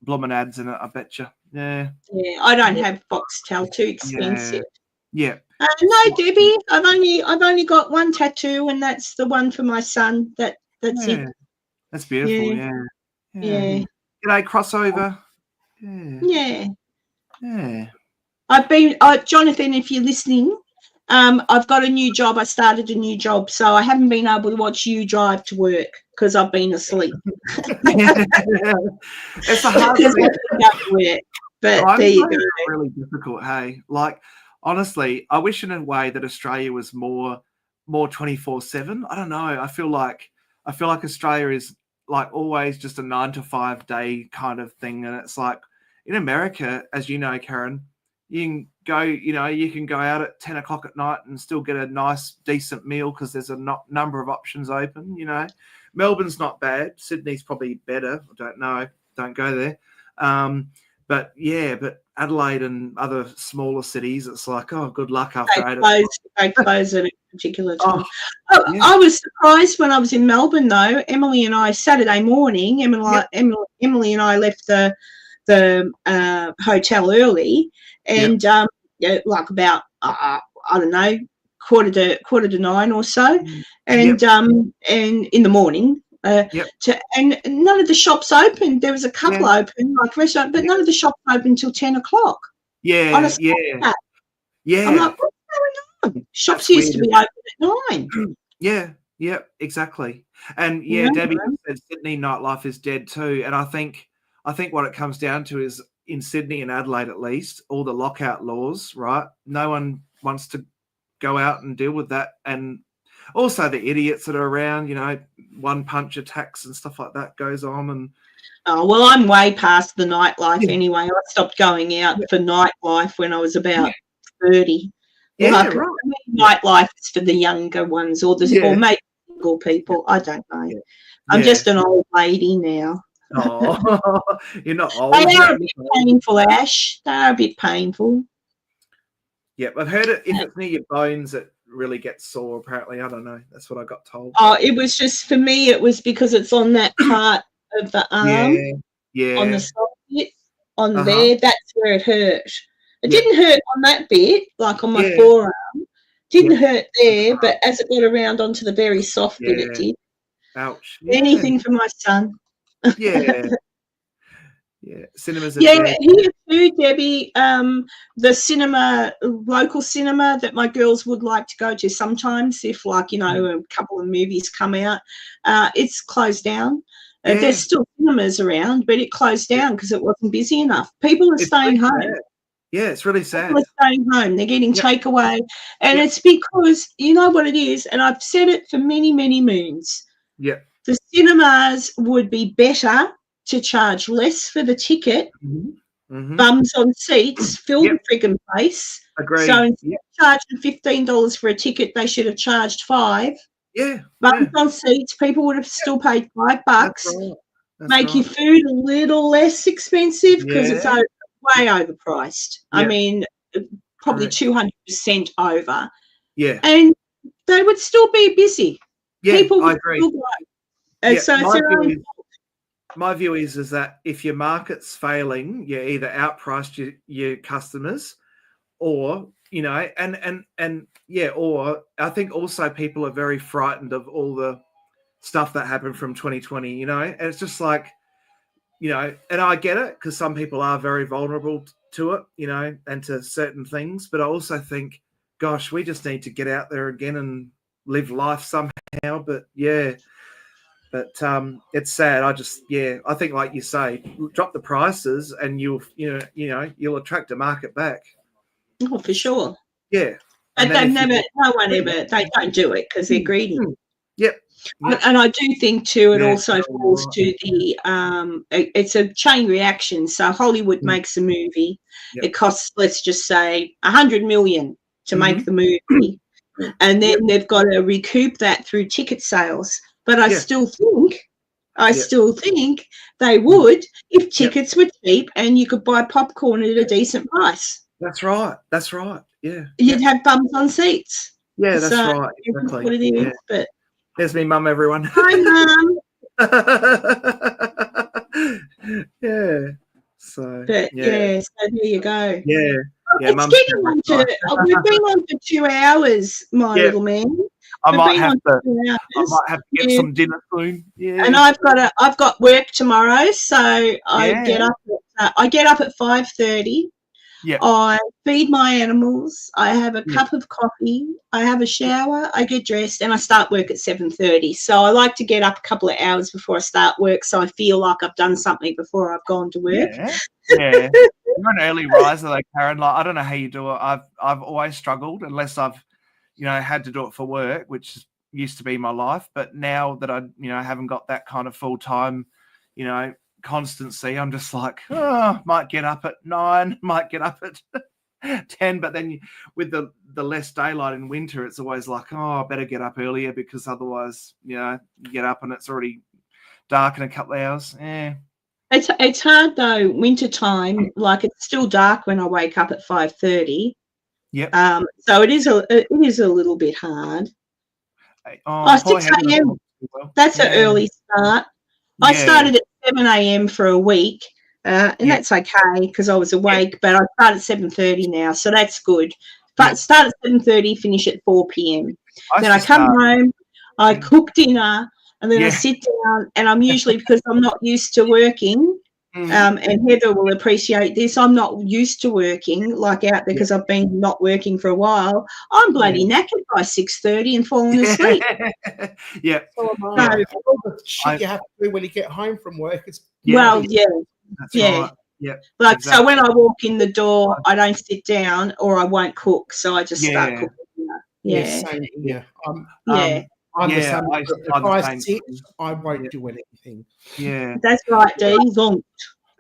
bloomin' ads in it. I bet you. Yeah. Yeah, I don't have Foxtel. Too expensive. Yeah. No, Debbie. I've only got one tattoo, and that's the one for my son. That's it. That's beautiful. Yeah. G'day, crossover. Yeah. Jonathan, if you're listening, I've got a new job. I started a new job, so I haven't been able to watch you drive to work because I've been asleep. It's a hard thing. But there you go. It's really difficult. Hey, like honestly, I wish in a way that Australia was more 24/7. I don't know. I feel like Australia is like always just a 9 to 5 day kind of thing, and it's like in America, as you know, Karen, you can go out at 10 o'clock at night and still get a nice, decent meal because there's a number of options open. Melbourne's not bad. Sydney's probably better. I don't know. Don't go there. But Adelaide and other smaller cities, it's like, oh, good luck after 8 o'clock. They close at a particular time. I was surprised when I was in Melbourne, though. Emily and I, Saturday morning, Emily and I left the hotel early, and like about I don't know, quarter to 9 or so, and in the morning. And none of the shops opened. There was a couple open, like restaurant, but none of the shops open until 10 o'clock. Yeah. I'm like, what's going on? Shops used to be open at 9. Yeah, exactly. And Debbie said Sydney nightlife is dead too. And I think what it comes down to is in Sydney and Adelaide, at least, all the lockout laws, right? No one wants to go out and deal with that. And also the idiots that are around, one punch attacks and stuff like that goes on. And oh, well, I'm way past the nightlife anyway. I stopped going out for nightlife when I was about 30. Right. Nightlife is for the younger ones or maybe single people. I don't know. I'm just an old lady now. Oh, you're not old. They are a bit painful, Ash. They are a bit painful. Yeah, I've heard it. If it's near your bones, it really gets sore. Apparently, I don't know. That's what I got told. Oh, it was just for me. It was because it's on that part of the arm, on the side bit, on there. That's where it hurt. It didn't hurt on that bit, like on my forearm. Didn't hurt there, but as it got around onto the very soft bit, it did. Ouch! Anything for my son. Cinemas. Here too, Debbie. The local cinema that my girls would like to go to sometimes, if a couple of movies come out, it's closed down. There's still cinemas around, but it closed down because it wasn't busy enough. People are staying home. Sad. Yeah, it's really sad. People are staying home. They're getting takeaway, and it's because you know what it is. And I've said it for many, many moons. Yeah. The cinemas would be better to charge less for the ticket Bums on seats, fill Yep. the friggin' place. Agree. So instead Yep. of charging $15 for a ticket, they should have charged $5. Yeah. Bums on seats, people would have still paid $5. That's right. That's Make right. your food a little less expensive because it's Yeah. way overpriced. I Yeah. mean, probably Correct. 200% over. Yeah. And they would still be busy. Yeah. People I would agree. still go. And Yeah, so it's their own my view is that if your market's failing, you either outpriced your customers, or or I think also people are very frightened of all the stuff that happened from 2020. And it's just like, and I get it because some people are very vulnerable to it, and to certain things. But I also think, gosh, we just need to get out there again and live life somehow. But yeah. But it's sad. I think, like you say, drop the prices and you'll attract a market back. Oh, for sure. Yeah. But they don't do it because they're greedy. Yep. And I do think too, it Yeah, also falls to the it's a chain reaction. So Hollywood makes a movie. Yep. It costs, let's just say, $100 million to make the movie, and then they've got to recoup that through ticket sales. But I still think they would if tickets were cheap and you could buy popcorn at a decent price. That's right. That's right. Yeah. You'd have bums on seats. Yeah, that's So, right. Exactly. What it is, Yeah. but There's me mum, everyone. hi, Mum. Yeah. So. But yeah, so there you go. Yeah. Yeah. It's Mum's getting on to, we've been on for 2 hours, my Yeah. little man. I We've might been have on to. 2 hours. Get some dinner soon. Yeah. And I've got work tomorrow, so I get up at 5:30. Yeah. I feed my animals. I have a cup of coffee. I have a shower. I get dressed, and I start work at 7:30. So I like to get up a couple of hours before I start work, so I feel like I've done something before I've gone to work. Yeah. You're an early riser, though, Karen. Like, I don't know how you do it. I've always struggled unless I've had to do it for work, which used to be my life. But now that I haven't got that kind of full time, constancy, I'm just like, might get up at 9, might get up at 10, but then with the less daylight in winter, it's always like, I better get up earlier because otherwise, you get up and it's already dark in a couple of hours. Yeah. It's hard though, winter time. Like it's still dark when I wake up at 5:30. Yep. So it is a little bit hard. 6 a.m. That's an early start. I started at 7 a.m. for a week, and that's okay because I was awake. But I start at 7:30 now, so that's good. But start at 7:30, finish at 4 p.m. Then I come home, I cook dinner, and then I sit down. And I'm usually, because I'm not used to working, and Heather will appreciate this, I'm not used to working like out there because I've been not working for a while. I'm bloody knackered by 6:30 and falling asleep. Yeah. All the shit you have to do when you get home from work. It's Well, yeah. That's Yeah. right. Yeah. Like, Exactly. so when I walk in the door, I don't sit down or I won't cook. So I just start cooking dinner. Yeah. same here. Yeah. I'm the Yeah, same. I If find the I same sit, thing. I won't do anything. Yeah. That's right, Dee. Zonk.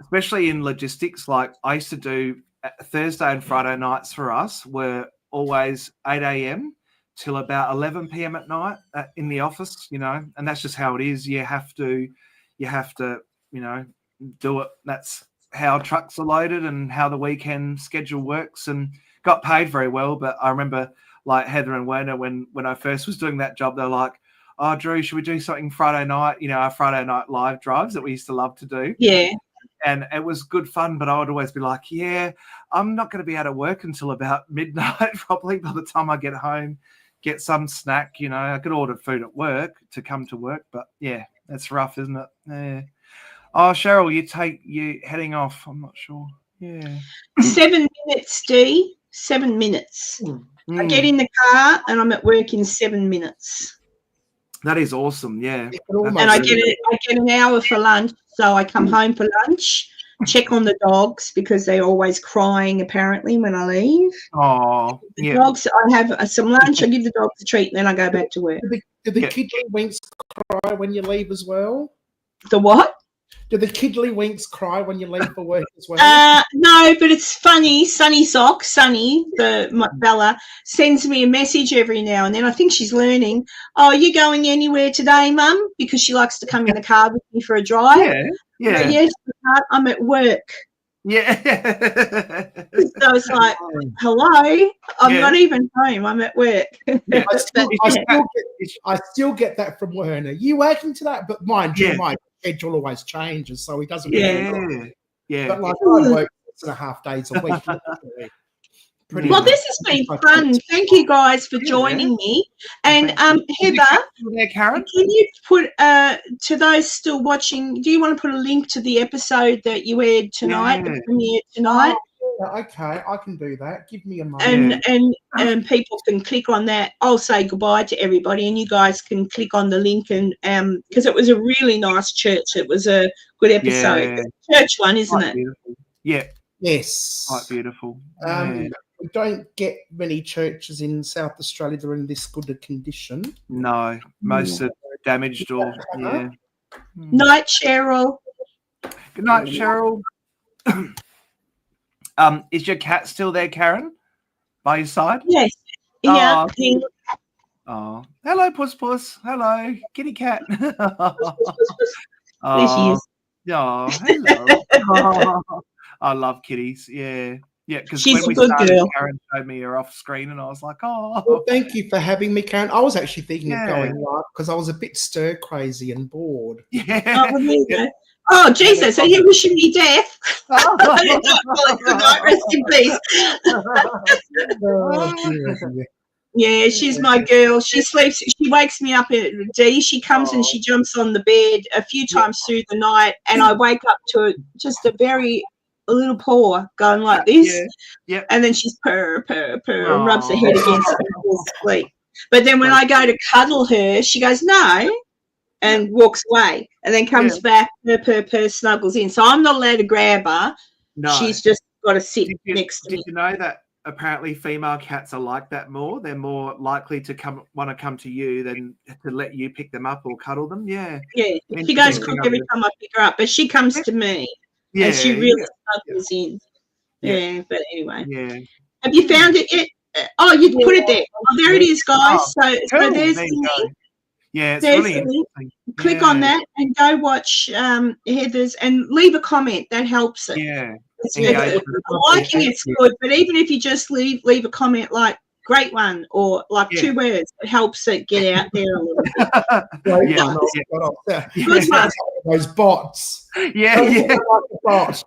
Especially in logistics, like I used to do Thursday and Friday nights for us were always 8 a.m. till about 11 p.m. at night in the office, and that's just how it is. You have to, do it. That's how trucks are loaded and how the weekend schedule works, and got paid very well. But I remember like Heather and Werner, when I first was doing that job, they're like, "Oh, Drew, should we do something Friday night? Our Friday night live drives that we used to love to do." Yeah. And it was good fun, but I would always be like, yeah, I'm not going to be able to work until about midnight, probably by the time I get home, get some snack. I could order food at work to come to work, but yeah, that's rough, isn't it? Yeah. Oh, Cheryl, you heading off. I'm not sure. Yeah. 7 minutes, Dee. 7 minutes. I get in the car and I'm at work in 7 minutes. That is awesome. Yeah. And I get an hour for lunch. So I come home for lunch, check on the dogs because they're always crying apparently when I leave. Oh, yeah. Dogs, I have some lunch, I give the dogs a treat, and then I go back to work. Do the kidney winks cry when you leave as well? The what? Do the kiddlywinks cry when you leave for work as well? No, but it's funny. Sunny my Bella, sends me a message every now and then. I think she's learning. Oh, are you going anywhere today, Mum? Because she likes to come in the car with me for a drive. Yeah. But yes, I'm at work. Yeah. So it's like, hello, I'm not even home. I'm at work. Yeah. I still get that from Werner. You working today? But mind you, my schedule always changes, so he doesn't. Yeah. But like I work 6.5 days a week. Pretty Well, much. this has been fun. Thank you guys for joining me. And Heather, there, Karen? can you put to those still watching? Do you want to put a link to the episode that you aired tonight, the premiere tonight? Okay, I can do that. Give me a moment. And people can click on that. I'll say goodbye to everybody, and you guys can click on the link. And because it was a really nice church, it was a good episode. Yeah. It's a church one, isn't it? Beautiful. Yeah. Yes. Quite beautiful. We don't get many churches in South Australia that are in this good a condition. No, most are damaged or Night, Cheryl. Good night, Cheryl. Is your cat still there, Karen? By your side? Yes. Yeah. Oh, hello, Puss. Hello, kitty cat. There she is. Oh, hello. I love kitties. Yeah. Yeah, because She's when we a good started, girl. Karen showed me her off screen, and I was like, "Oh, Well, thank you for having me, Karen. I was actually thinking of Yeah. going live because I was a bit stir crazy and bored. yeah." Oh, there you go. Oh, Jesus, are you wishing me death? Good night, rest in peace. Oh, dear. Yeah, she's my girl. She sleeps. She wakes me up at D. She comes and she jumps on the bed a few times through the night, and I wake up to just a little paw going like this. Yeah. And then she's purr, and rubs her head against it and falls asleep. But then when I go to cuddle her, she goes, no, and walks away, and then comes back, purr, snuggles in. So I'm not allowed to grab her. No. She's just got to sit next to me. Did you know that apparently female cats are like that more? They're more likely to want to come to you than to let you pick them up or cuddle them. Yeah. Yeah, she goes crook every time I pick her up, but she comes to me. Yeah. And she really snuggles in. Yeah, but anyway. Yeah. Have you found it yet? Oh, you put it there. Oh, there it is, guys. So Cool. there's There the you go. link. Yeah, it's There's really the link. interesting. Click on that and go watch Heather's and leave a comment. That helps it. Yeah. I'm liking it's good, but even if you just leave a comment like great one or like 2 words, it helps it get out there a little bit. Great Yeah. one. Good one. Those bots. Yeah. Bots.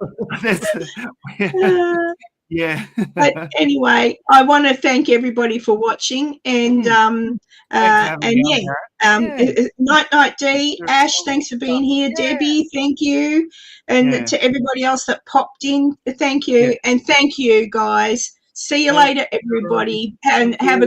Yeah. But anyway, I want to thank everybody for watching, and night D, Ash, thanks for being here. Debbie, thank you, and to everybody else that popped in, thank you, and thank you guys. See you later, everybody, and have a